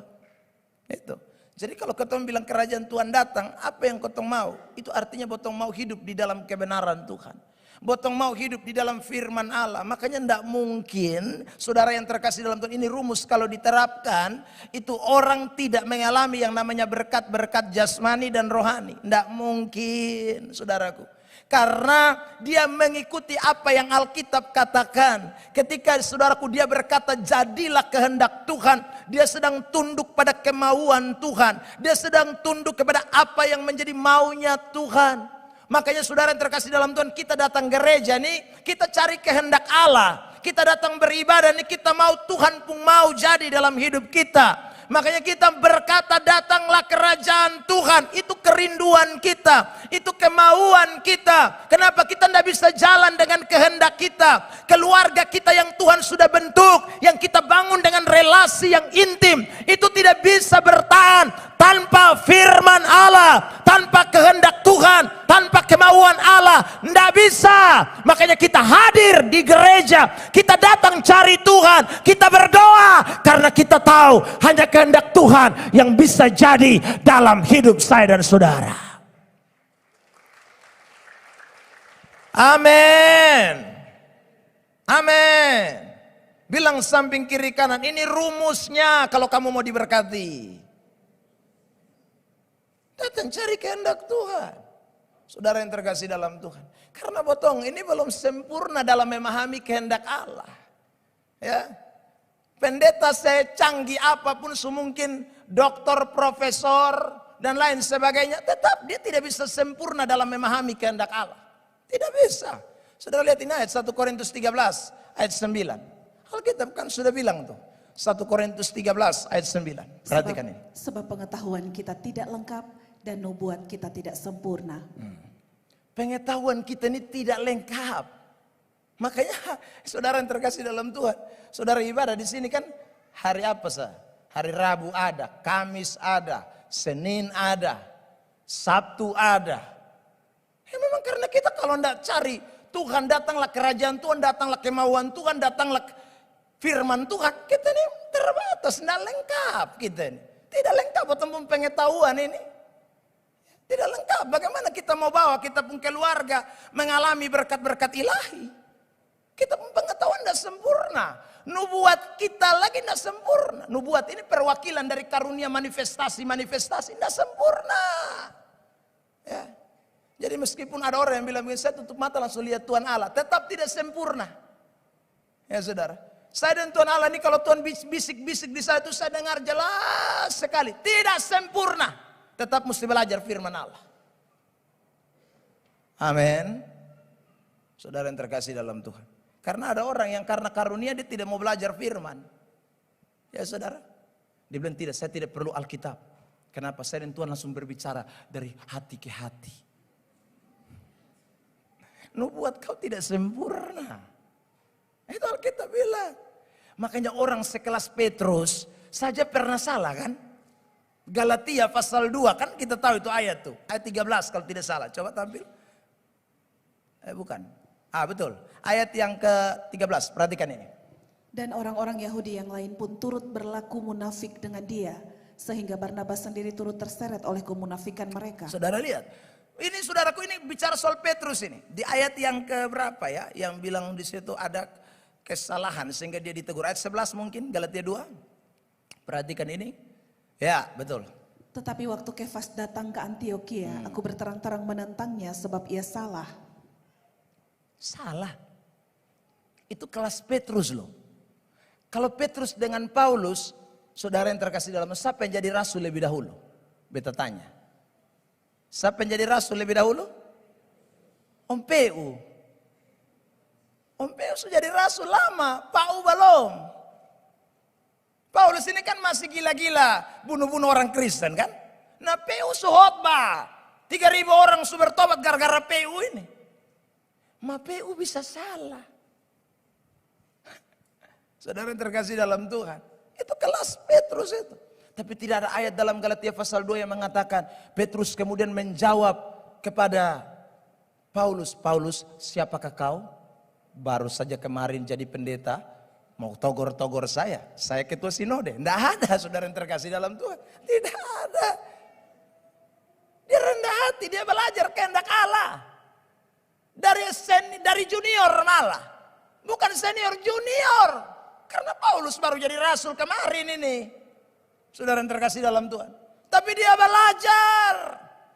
Itu. Jadi kalau ketong bilang kerajaan Tuhan datang, apa yang ketong mau? Itu artinya ketong mau hidup di dalam kebenaran Tuhan. Botong mau hidup di dalam firman Allah. Makanya tidak mungkin, saudara yang terkasih dalam Tuhan, ini rumus kalau diterapkan, itu orang tidak mengalami yang namanya berkat-berkat jasmani dan rohani. Tidak mungkin, saudaraku. Karena dia mengikuti apa yang Alkitab katakan. Ketika saudaraku dia berkata jadilah kehendak Tuhan, dia sedang tunduk pada kemauan Tuhan. Dia sedang tunduk kepada apa yang menjadi maunya Tuhan. Makanya saudara yang terkasih dalam Tuhan, kita datang gereja nih, kita cari kehendak Allah. Kita datang beribadah nih, kita mau Tuhan pun mau jadi dalam hidup kita. Makanya kita berkata datanglah kerajaan Tuhan. Itu kerinduan kita, itu kemauan kita. Kenapa kita tidak bisa jalan dengan kehendak kita? Keluarga kita yang Tuhan sudah bentuk, yang kita bangun dengan relasi yang intim, itu tidak bisa bertahan tanpa firman Allah, tanpa kehendak Tuhan, tanpa kemauan Allah. Tidak bisa. Makanya kita hadir di gereja, kita datang cari Tuhan, kita berdoa karena kita tahu hanya kehendak Tuhan yang bisa jadi dalam hidup saya dan saudara. Amin. Amin. Bilang samping kiri kanan, ini rumusnya kalau kamu mau diberkati. Datang cari kehendak Tuhan. Saudara yang terkasih dalam Tuhan. Karena botong ini belum sempurna dalam memahami kehendak Allah. Ya. Pendeta secanggih apapun, semungkin doktor, profesor, dan lain sebagainya, tetap dia tidak bisa sempurna dalam memahami kehendak Allah. Tidak bisa. Saudara lihat ini ayat 1 Korintus 13 ayat 9. Alkitab kan sudah bilang tuh. 1 Korintus 13 ayat 9. Perhatikan ini. Sebab pengetahuan kita tidak lengkap dan nubuat kita tidak sempurna. Pengetahuan kita ini tidak lengkap. Makanya saudara yang terkasih dalam Tuhan, saudara ibadah di sini kan hari apa sah? Hari Rabu ada, Kamis ada, Senin ada, Sabtu ada. Ya memang karena kita kalau tidak cari Tuhan, datanglah kerajaan Tuhan, datanglah kemauan Tuhan, datanglah firman Tuhan, kita ini terbatas, tidak lengkap kita ini. Tidak lengkap tentang pengetahuan ini. Tidak lengkap. Bagaimana kita mau bawa kita pun keluarga mengalami berkat-berkat ilahi? Kita pun pengetahuan tidak sempurna. Nubuat kita lagi tidak sempurna. Nubuat ini perwakilan dari karunia manifestasi tidak sempurna. Ya. Jadi meskipun ada orang yang bilang, saya tutup mata langsung lihat Tuhan Allah, tetap tidak sempurna. Ya saudara. Saya dan Tuhan Allah ini kalau Tuhan bisik-bisik di saya itu saya dengar jelas sekali. Tidak sempurna. Tetap mesti belajar firman Allah. Amin. Saudara yang terkasih dalam Tuhan. Karena ada orang yang karena karunia dia tidak mau belajar firman. Ya saudara. Dia bilang tidak, saya tidak perlu Alkitab. Kenapa? Saya dan Tuhan langsung berbicara dari hati ke hati. Nubuat kau tidak sempurna. Itu Alkitab bilang. Makanya orang sekelas Petrus saja pernah salah kan? Galatia pasal 2 kan kita tahu itu ayat tuh. Ayat 13 kalau tidak salah. Coba tampil. Bukan. Betul. Ayat yang ke-13. Perhatikan ini. Dan orang-orang Yahudi yang lain pun turut berlaku munafik dengan dia. sehingga Barnabas sendiri turut terseret oleh kemunafikan mereka. Saudara lihat, ini saudaraku ini bicara soal Petrus ini. Di ayat yang keberapa ya, yang bilang di situ ada kesalahan sehingga dia ditegur. Ayat 11 mungkin, Galatia 2. Perhatikan ini. Ya, betul. Tetapi waktu Kefas datang ke Antiokhia, aku berterang-terang menentangnya sebab ia salah. Salah. Itu kelas Petrus loh. Kalau Petrus dengan Paulus, saudara yang terkasih dalam, siapa yang jadi rasul lebih dahulu? Beta tanya. Siapa yang jadi rasul lebih dahulu? Om PU. Om PU sudah jadi rasul lama, Pak U belum. Paulus ini kan masih gila-gila, bunuh-bunuh orang Kristen kan. Nah PU suhotbah, 3.000 orang sudah bertobat gara-gara PU ini. Ma PU bisa salah. Saudara yang terkasih dalam Tuhan, itu kelas Petrus itu. Tapi tidak ada ayat dalam Galatia pasal 2 yang mengatakan Petrus kemudian menjawab kepada Paulus, Paulus siapakah kau? Baru saja kemarin jadi pendeta. Mau togor-togor saya ketua sinode. Tidak ada saudara yang terkasih dalam Tuhan. Tidak ada. Dia rendah hati, dia belajar kehendak Allah. Dari junior malah. Bukan senior, junior. Karena Paulus baru jadi rasul kemarin ini. Saudara yang terkasih dalam Tuhan. Tapi dia belajar.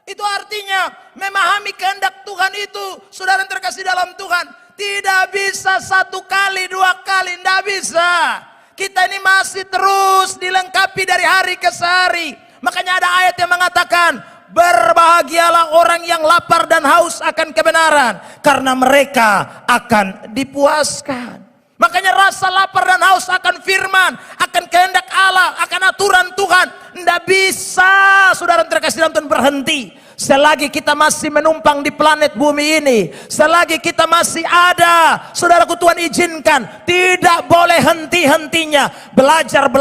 Itu artinya memahami kehendak Tuhan itu. Saudara yang terkasih dalam Tuhan. Tidak bisa 1 kali, 2 kali, tidak bisa. Kita ini masih terus dilengkapi dari hari ke hari. Makanya ada ayat yang mengatakan, berbahagialah orang yang lapar dan haus akan kebenaran, karena mereka akan dipuaskan. Makanya rasa lapar dan haus akan firman, akan kehendak Allah, akan aturan Tuhan. Tidak bisa saudara terkasih dalam Tuhan berhenti. Selagi kita masih menumpang di planet bumi ini, selagi kita masih ada, saudaraku Tuhan izinkan, tidak boleh henti-hentinya belajar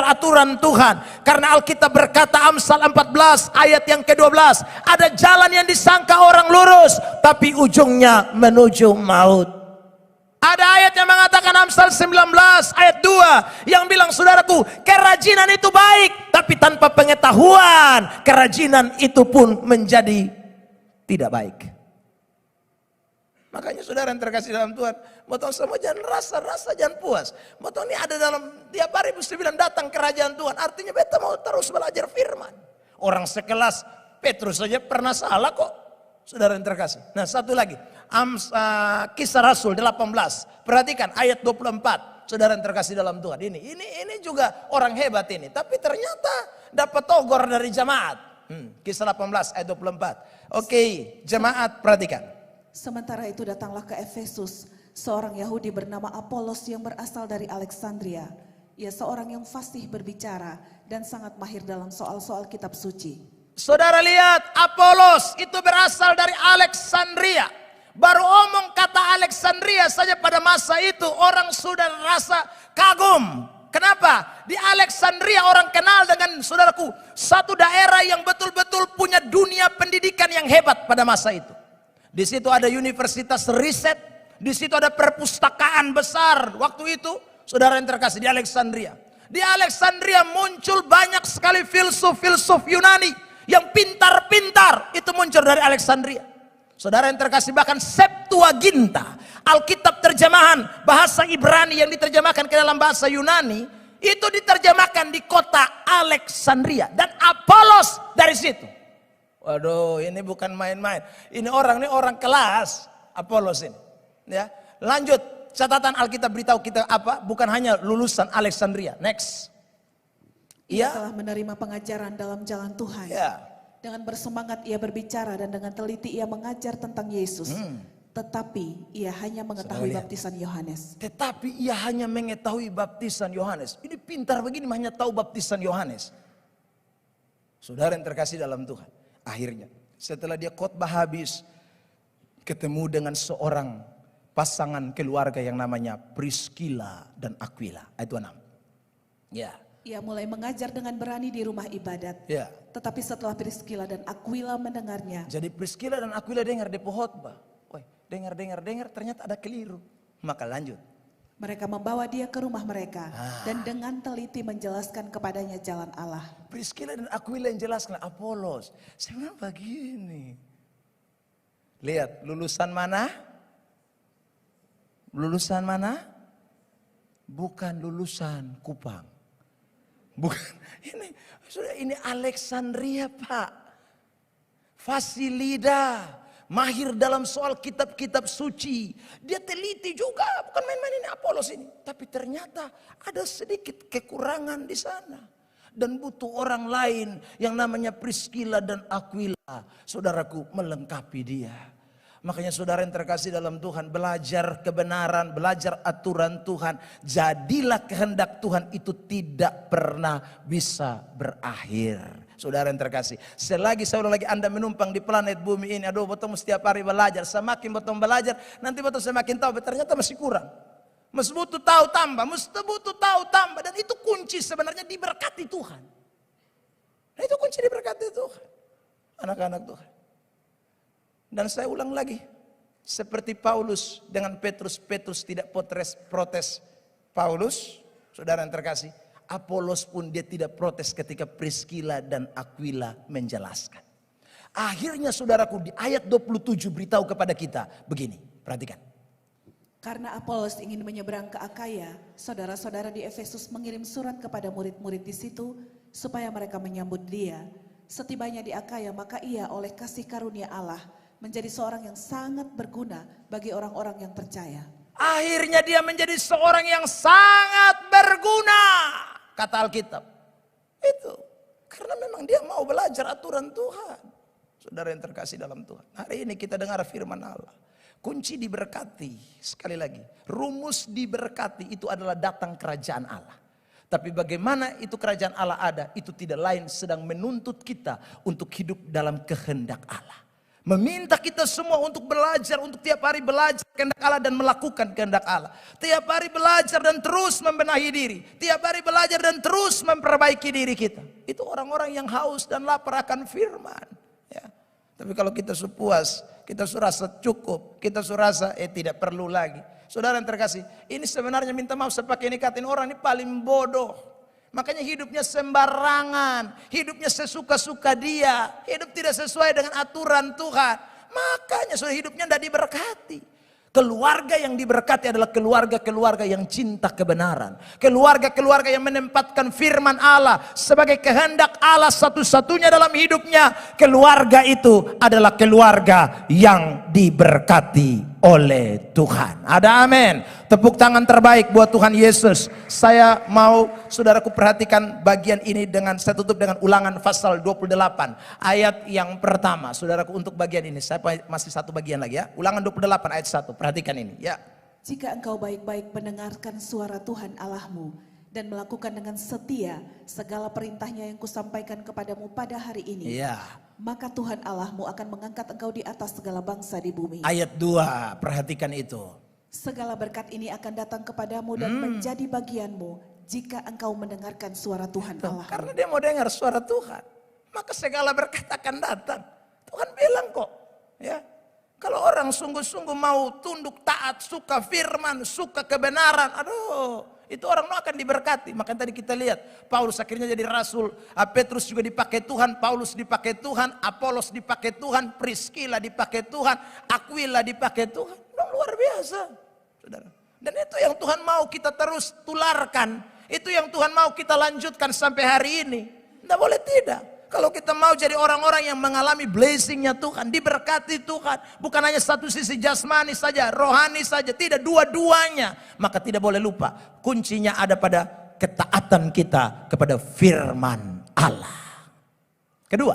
aturan Tuhan. Karena Alkitab berkata Amsal 14 ayat yang ke-12, ada jalan yang disangka orang lurus, tapi ujungnya menuju maut. Ada ayat yang mengatakan Amsal 19 ayat 2 yang bilang saudaraku, kerajinan itu baik, tapi tanpa pengetahuan kerajinan itu pun menjadi tidak baik. Makanya saudara yang terkasih dalam Tuhan, motong semua jangan rasa jangan puas. Motong ini ada dalam tiap hari mesti bilang datang kerajaan Tuhan. Artinya beta mau terus belajar firman. Orang sekelas Petrus saja pernah salah kok. Saudara yang terkasih. Nah satu lagi. Kisah Rasul 18. Perhatikan ayat 24. Saudara yang terkasih dalam Tuhan. Ini juga orang hebat ini. Tapi ternyata dapat togor dari jemaat. Kisah 18 ayat 24. Oke, jemaat perhatikan. Sementara itu datanglah ke Efesus seorang Yahudi bernama Apolos yang berasal dari Alexandria. Ia seorang yang fasih berbicara dan sangat mahir dalam soal-soal kitab suci. Saudara lihat, Apolos itu berasal dari Alexandria. Baru omong kata Alexandria saja pada masa itu orang sudah rasa kagum. Kenapa? Di Alexandria orang kenal dengan saudaraku satu daerah yang betul-betul punya dunia pendidikan yang hebat pada masa itu. Di situ ada universitas riset, di situ ada perpustakaan besar waktu itu. Saudara yang terkasih di Alexandria. Di Alexandria muncul banyak sekali filsuf-filsuf Yunani yang pintar-pintar itu muncul dari Alexandria. Saudara yang terkasih bahkan Septuaginta, Alkitab terjemahan bahasa Ibrani yang diterjemahkan ke dalam bahasa Yunani itu diterjemahkan di kota Alexandria dan Apolos dari situ. Waduh, ini bukan main-main. Ini orang kelas Apolos ini. Ya, lanjut catatan Alkitab beritahu kita apa? Bukan hanya lulusan Alexandria. Next. Ia telah menerima pengajaran dalam jalan Tuhan. Ya. Dengan bersemangat ia berbicara dan dengan teliti ia mengajar tentang Yesus. Tetapi ia hanya mengetahui baptisan Yohanes. Tetapi ia hanya mengetahui baptisan Yohanes. Ini pintar begini hanya tahu baptisan Yohanes. Saudara yang terkasih dalam Tuhan. Akhirnya setelah dia khotbah habis, ketemu dengan seorang pasangan keluarga yang namanya Priscilla dan Aquila. Itu 6. Ya. Ia mulai mengajar dengan berani di rumah ibadat. Ya. Tetapi setelah Priscilla dan Aquila mendengarnya. Jadi Priscilla dan Aquila dengar di khotbah. Dengar, ternyata ada keliru. Maka lanjut. Mereka membawa dia ke rumah mereka dan dengan teliti menjelaskan kepadanya jalan Allah. Priscilla dan Aquila yang jelaskan, Apolos. Saya bilang begini. Lihat, lulusan mana? Lulusan mana? Bukan lulusan Kupang. Bukan, ini Alexandria, Pak. Fasilida, mahir dalam soal kitab-kitab suci. Dia teliti juga, bukan main-main ini Apolos ini. Tapi ternyata ada sedikit kekurangan di sana. Dan butuh orang lain yang namanya Priscilla dan Aquila. Saudaraku, melengkapi dia. Makanya saudara yang terkasih dalam Tuhan, belajar kebenaran, belajar aturan Tuhan. Jadilah kehendak Tuhan, itu tidak pernah bisa berakhir. Saudara yang terkasih, selagi lagi Anda menumpang di planet bumi ini, aduh betul setiap hari belajar, semakin betul belajar, nanti betul semakin tahu, ternyata masih kurang. Mesti butuh tahu tambah, dan itu kunci sebenarnya diberkati Tuhan. Nah, itu kunci diberkati Tuhan, anak-anak Tuhan. Dan saya ulang lagi, seperti Paulus dengan Petrus, Petrus tidak protes Paulus, saudara yang terkasih. Apolos pun dia tidak protes ketika Priscilla dan Aquila menjelaskan. Akhirnya saudaraku di ayat 27 beritahu kepada kita begini, perhatikan. Karena Apolos ingin menyeberang ke Akaya, saudara-saudara di Efesus mengirim surat kepada murid-murid di situ supaya mereka menyambut dia. Setibanya di Akaya, maka ia oleh kasih karunia Allah menjadi seorang yang sangat berguna bagi orang-orang yang percaya. Akhirnya dia menjadi seorang yang sangat berguna, kata Alkitab. Itu karena memang dia mau belajar aturan Tuhan. Saudara yang terkasih dalam Tuhan, hari ini kita dengar firman Allah. Kunci diberkati, sekali lagi, rumus diberkati itu adalah datang kerajaan Allah. Tapi bagaimana itu kerajaan Allah ada, itu tidak lain sedang menuntut kita untuk hidup dalam kehendak Allah. Meminta kita semua untuk belajar, untuk tiap hari belajar kehendak Allah dan melakukan kehendak Allah. Tiap hari belajar dan terus membenahi diri. Tiap hari belajar dan terus memperbaiki diri kita. Itu orang-orang yang haus dan lapar akan firman. Ya. Tapi kalau kita sepuas, kita surasa cukup, kita surasa tidak perlu lagi. Saudara yang terkasih, ini sebenarnya minta maaf saya pakai ini katain orang ini paling bodoh. Makanya hidupnya sembarangan, hidupnya sesuka-suka dia, hidup tidak sesuai dengan aturan Tuhan. Makanya sudah hidupnya tidak diberkati. Keluarga yang diberkati adalah keluarga-keluarga yang cinta kebenaran. Keluarga-keluarga yang menempatkan firman Allah sebagai kehendak Allah satu-satunya dalam hidupnya. Keluarga itu adalah keluarga yang diberkati oleh Tuhan. Ada amin. Tepuk tangan terbaik buat Tuhan Yesus. Saya mau saudaraku perhatikan bagian ini dengan saya tutup dengan Ulangan pasal 28 ayat yang pertama. Saudaraku untuk bagian ini saya masih satu bagian lagi ya. Ulangan 28 ayat 1. Perhatikan ini ya. Jika engkau baik-baik mendengarkan suara Tuhan Allahmu dan melakukan dengan setia segala perintahnya yang kusampaikan kepadamu pada hari ini. Ya. Maka Tuhan Allahmu akan mengangkat engkau di atas segala bangsa di bumi. Ayat 2, perhatikan itu. Segala berkat ini akan datang kepadamu dan menjadi bagianmu jika engkau mendengarkan suara Tuhan Allah. Karena dia mau dengar suara Tuhan, maka segala berkat akan datang. Tuhan bilang kok, ya. Kalau orang sungguh-sungguh mau tunduk taat, suka firman, suka kebenaran, aduh, itu orang akan diberkati. Makanya tadi kita lihat, Paulus akhirnya jadi rasul, Petrus juga dipakai Tuhan, Paulus dipakai Tuhan, Apolos dipakai Tuhan, Priscilla dipakai Tuhan, Aquila dipakai Tuhan. Luar biasa, saudara. Dan itu yang Tuhan mau kita terus tularkan, itu yang Tuhan mau kita lanjutkan sampai hari ini. Tidak boleh tidak. Kalau kita mau jadi orang-orang yang mengalami blessingnya Tuhan, diberkati Tuhan, bukan hanya satu sisi jasmani saja, rohani saja, tidak, dua-duanya. Maka tidak boleh lupa, kuncinya ada pada ketaatan kita kepada firman Allah. Kedua,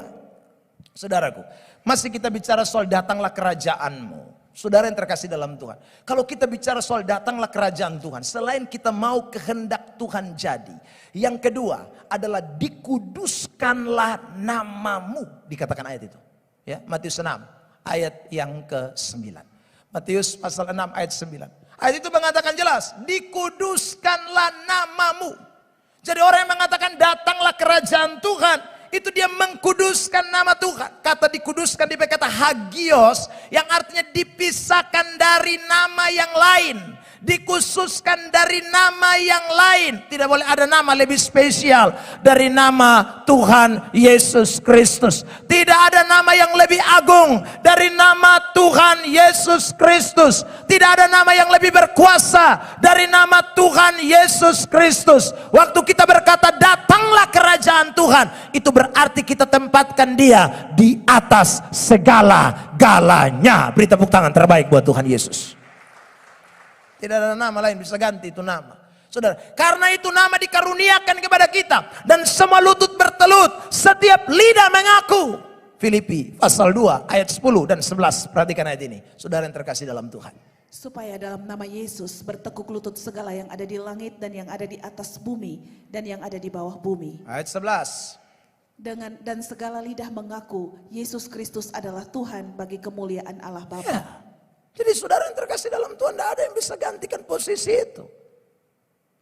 saudaraku, masih kita bicara soal datanglah kerajaanmu. Saudara yang terkasih dalam Tuhan, kalau kita bicara soal datanglah kerajaan Tuhan, selain kita mau kehendak Tuhan jadi, yang kedua adalah dikuduskanlah namamu, dikatakan ayat itu ya, Matius 6 ayat yang ke-9. Matius pasal 6 ayat 9. Ayat itu mengatakan jelas, dikuduskanlah namamu. Jadi orang yang mengatakan datanglah kerajaan Tuhan, itu dia mengkuduskan nama Tuhan. Kata dikuduskan dipakai kata hagios, yang artinya dipisahkan dari nama yang lain. dikhususkan dari nama yang lain. Tidak boleh ada nama lebih spesial dari nama Tuhan Yesus Kristus. Tidak ada nama yang lebih agung dari nama Tuhan Yesus Kristus. Tidak ada nama yang lebih berkuasa dari nama Tuhan Yesus Kristus. Waktu kita berkata datanglah kerajaan Tuhan, itu berarti kita tempatkan dia di atas segala-galanya. Beri tepuk tangan terbaik buat Tuhan Yesus. Tidak ada nama lain bisa ganti itu nama. Saudara, karena itu nama dikaruniakan kepada kita. Dan semua lutut bertelut, setiap lidah mengaku. Filipi pasal 2 ayat 10 dan 11. Perhatikan ayat ini. Saudara yang terkasih dalam Tuhan. Supaya dalam nama Yesus bertekuk lutut segala yang ada di langit dan yang ada di atas bumi dan yang ada di bawah bumi. Ayat 11. Dan segala lidah mengaku Yesus Kristus adalah Tuhan bagi kemuliaan Allah Bapa. Ya. Jadi saudara yang terkasih dalam Tuhan, tidak ada yang bisa gantikan posisi itu.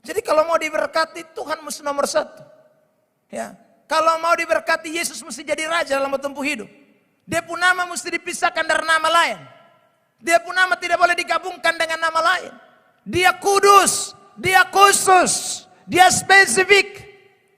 Jadi kalau mau diberkati, Tuhan mesti nomor satu. Ya. Kalau mau diberkati, Yesus mesti jadi raja dalam tempuh hidup. Dia pun nama mesti dipisahkan dari nama lain. Dia pun nama tidak boleh digabungkan dengan nama lain. Dia kudus, dia khusus, dia spesifik.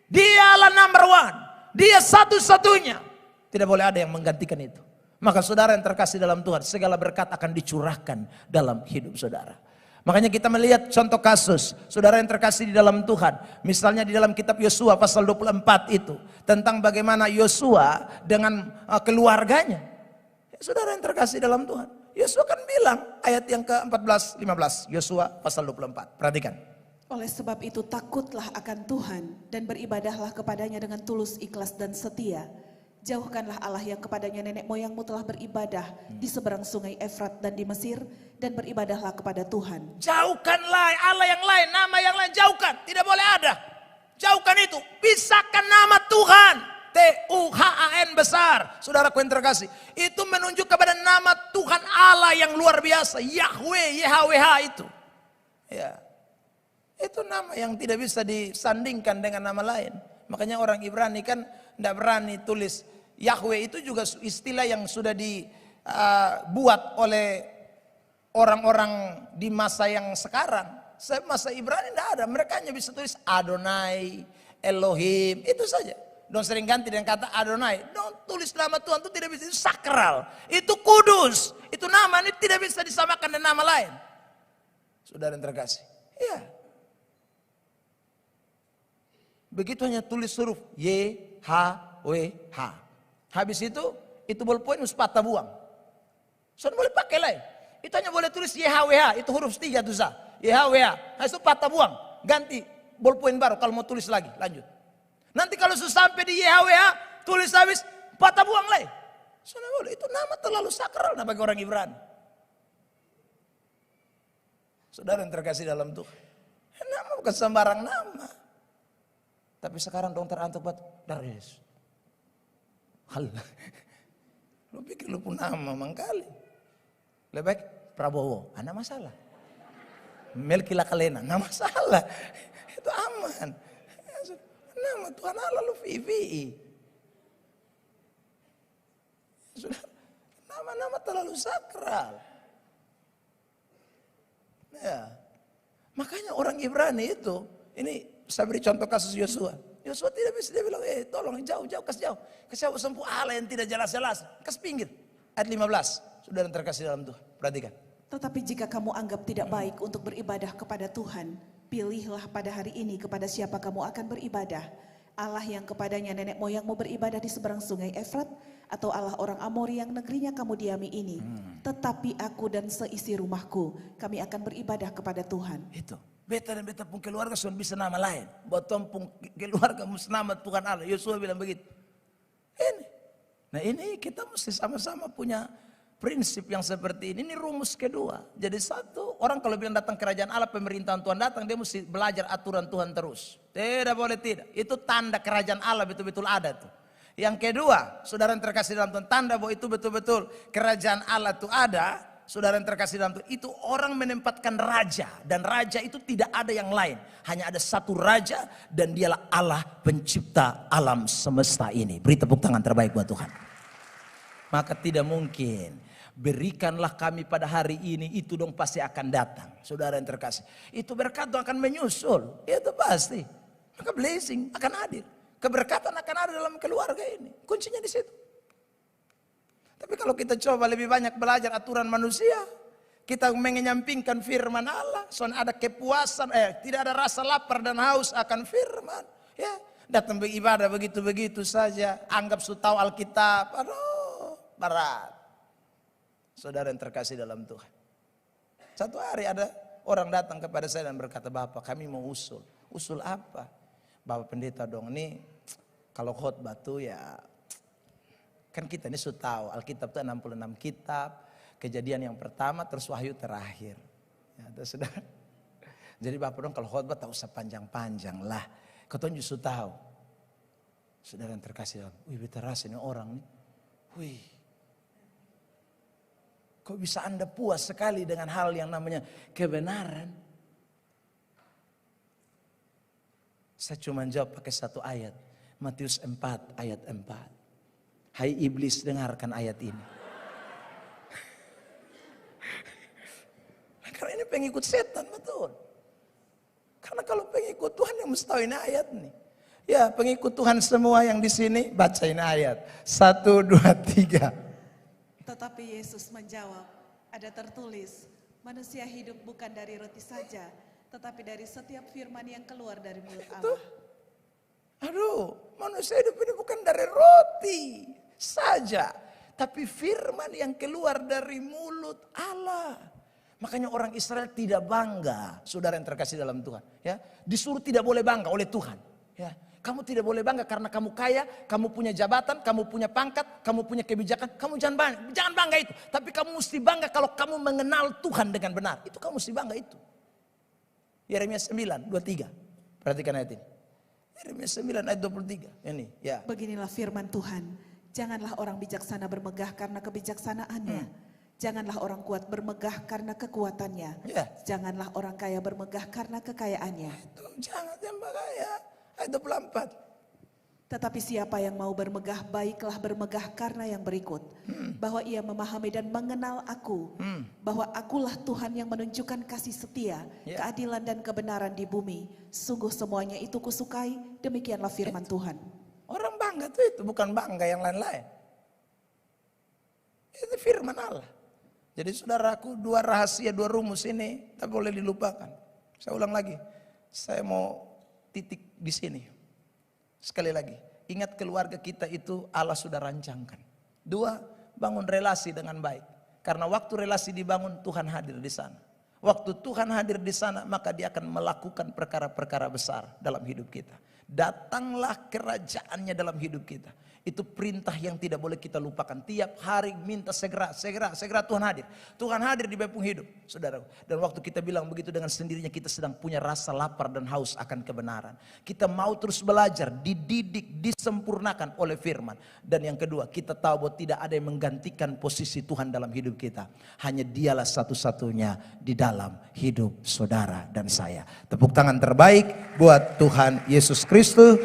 Dia adalah number one. Dia satu-satunya. Tidak boleh ada yang menggantikan itu. Maka saudara yang terkasih dalam Tuhan, segala berkat akan dicurahkan dalam hidup saudara. Makanya kita melihat contoh kasus saudara yang terkasih di dalam Tuhan. Misalnya di dalam kitab Yosua pasal 24 itu. Tentang bagaimana Yosua dengan keluarganya. Saudara yang terkasih dalam Tuhan. Yosua kan bilang ayat yang ke-14, 15. Yosua pasal 24. Perhatikan. Oleh sebab itu takutlah akan Tuhan dan beribadahlah kepadanya dengan tulus, ikhlas dan setia. Jauhkanlah Allah yang kepadanya nenek moyangmu telah beribadah di seberang sungai Efrat dan di Mesir, dan beribadahlah kepada Tuhan. Jauhkanlah Allah yang lain, nama yang lain, jauhkan. Tidak boleh ada. Jauhkan itu. Pisahkan nama Tuhan. Tuhan besar. Saudaraku yang terkasih. Itu menunjuk kepada nama Tuhan Allah yang luar biasa. Yahweh, YHWH itu. Ya. Itu nama yang tidak bisa disandingkan dengan nama lain. Makanya orang Ibrani kan tidak berani tulis Yahweh. Itu juga istilah yang sudah dibuat oleh orang-orang di masa yang sekarang. Masa Ibrani tidak ada. Mereka hanya bisa tulis Adonai, Elohim, itu saja. Don't sering ganti dengan kata Adonai. Don't tulis nama Tuhan, itu tidak bisa. Itu sakral, itu kudus. Itu nama ini tidak bisa disamakan dengan nama lain. Saudara yang terkasih. Iya. Begitu hanya tulis huruf YHWH. Habis itu ballpoint harus patah buang. Saudara boleh pakai lain. Itu hanya boleh tulis YHWH, itu huruf 3 tuh sah. YHWH, habis itu patah buang. Ganti ballpoint baru kalau mau tulis lagi, lanjut. Nanti kalau sudah sampai di YHWH, tulis habis, patah buang lain. Saudara boleh, itu nama terlalu sakral bagi orang Ibrani. Saudara yang terkasih dalam Tuhan. Nama bukan sembarang nama. Tapi sekarang dong terantuk buat Dares. Hal. Lu pikir lu pun nama mangkali. Lebih baik Prabowo, ada masalah. Melki Lakalena, nggak masalah. Itu aman. Nama Tuhan Allah lu VVI. Sudah, nama-nama terlalu sakral. Ya. Makanya orang Ibrani itu, ini saya beri contoh kasus Yosua. Yosua tidak bisa, dia bilang, tolong jauh, kasih jauh. Kasih jauh sempuh Allah yang tidak jelas-jelas. Kasih pinggir. Ayat 15, saudara yang terkasih dalam Tuhan. Perhatikan. Tetapi jika kamu anggap tidak baik untuk beribadah kepada Tuhan, pilihlah pada hari ini kepada siapa kamu akan beribadah. Allah yang kepadanya nenek moyangmu beribadah di seberang sungai Efrat, atau Allah orang Amori yang negerinya kamu diami ini. Tetapi aku dan seisi rumahku, kami akan beribadah kepada Tuhan. Itu. Beta dan beta pun keluarga sudah bisa nama lain. Buat pun keluarga mesti nama Tuhan Allah. Yosua bilang begitu. Ini. Nah ini kita mesti sama-sama punya prinsip yang seperti ini. Ini rumus kedua. Jadi satu, orang kalau bilang datang kerajaan Allah, pemerintahan Tuhan datang, dia mesti belajar aturan Tuhan terus. Tidak boleh tidak. Itu tanda kerajaan Allah betul-betul ada tuh. Yang kedua, saudara yang terkasih dalam Tuhan, tanda bahwa itu betul-betul kerajaan Allah itu ada. Saudara yang terkasih dalam Tuhan, itu orang menempatkan raja. Dan raja itu tidak ada yang lain. Hanya ada satu raja dan dialah Allah pencipta alam semesta ini. Beri tepuk tangan terbaik buat Tuhan. Maka tidak mungkin Berikanlah kami pada hari ini, itu dong pasti akan datang. Saudara yang terkasih, itu berkat dong akan menyusul, itu pasti. Maka blessing akan hadir, keberkatan akan ada dalam keluarga ini. Kuncinya di situ. Tapi kalau kita coba lebih banyak belajar aturan manusia, kita mengenyampingkan firman Allah, soalnya ada kepuasan, tidak ada rasa lapar dan haus akan firman. Ya, datang beribadah begitu-begitu saja, anggap sudah tahu Alkitab, aduh, berat. Saudara yang terkasih dalam Tuhan. Satu hari ada orang datang kepada saya dan berkata, Bapak kami mau usul. Usul apa? Bapak pendeta dong, ini kalau khotbah tuh ya, kan kita ini sudah tahu Alkitab itu 66 kitab, Kejadian yang pertama terus Wahyu terakhir. Ya, terus sudah. Jadi Bapak dong kalau khotbah tak usah panjang-panjang lah. Kau justru tahu. Saudara yang terkasih dalam, wih teras ini orang nih. Wih. Kok bisa Anda puas sekali dengan hal yang namanya kebenaran? Saya cuma jawab pakai satu ayat. Matius 4 ayat 4. Hai iblis, dengarkan ayat ini. Karena ini pengikut setan, betul. Karena kalau pengikut Tuhan yang mesti tahu ini ayat nih. Ya, pengikut Tuhan semua yang di sini baca ini ayat. 1, 2, 3. Tetapi Yesus menjawab, ada tertulis, manusia hidup bukan dari roti saja, tetapi dari setiap firman yang keluar dari mulut Allah. Aduh, manusia hidup ini bukan dari roti saja, tapi firman yang keluar dari mulut Allah. Makanya orang Israel tidak bangga, saudara yang terkasih dalam Tuhan. Ya, disuruh tidak boleh bangga oleh Tuhan. Ya, kamu tidak boleh bangga karena kamu kaya, kamu punya jabatan, kamu punya pangkat, kamu punya kebijakan. Kamu jangan bangga itu. Tapi kamu mesti bangga kalau kamu mengenal Tuhan dengan benar. Itu kamu mesti bangga itu. Yeremia 9, 23. Perhatikan ayat ini. Yeremia 9 ayat 23. Ini, ya. Beginilah firman Tuhan, janganlah orang bijaksana bermegah karena kebijaksanaannya. Janganlah orang kuat bermegah karena kekuatannya. Ya. Janganlah orang kaya bermegah karena kekayaannya. Itu jangan yang kaya. Ayat 24. Tetapi siapa yang mau bermegah, baiklah bermegah karena yang berikut. Bahwa ia memahami dan mengenal aku. Bahwa akulah Tuhan yang menunjukkan kasih setia, keadilan dan kebenaran di bumi. Sungguh semuanya itu kusukai, demikianlah firman Tuhan. Orang bangga itu bukan bangga yang lain-lain. Itu firman Allah. Jadi saudaraku, 2 rahasia, 2 rumus ini tak boleh dilupakan. Saya ulang lagi. Saya mau titik di sini. Sekali lagi, ingat keluarga kita itu Allah sudah rancangkan. 2, bangun relasi dengan baik. Karena waktu relasi dibangun, Tuhan hadir di sana. Waktu Tuhan hadir di sana, maka Dia akan melakukan perkara-perkara besar dalam hidup kita. Datanglah kerajaannya dalam hidup kita. Itu perintah yang tidak boleh kita lupakan. Tiap hari minta segera Tuhan hadir. Tuhan hadir di bepung hidup, saudara. Dan waktu kita bilang begitu, dengan sendirinya kita sedang punya rasa lapar dan haus akan kebenaran. Kita mau terus belajar, dididik, disempurnakan oleh firman. Dan yang kedua, kita tahu bahwa tidak ada yang menggantikan posisi Tuhan dalam hidup kita. Hanya Dialah satu-satunya di dalam hidup saudara dan saya. Tepuk tangan terbaik buat Tuhan Yesus Kristus.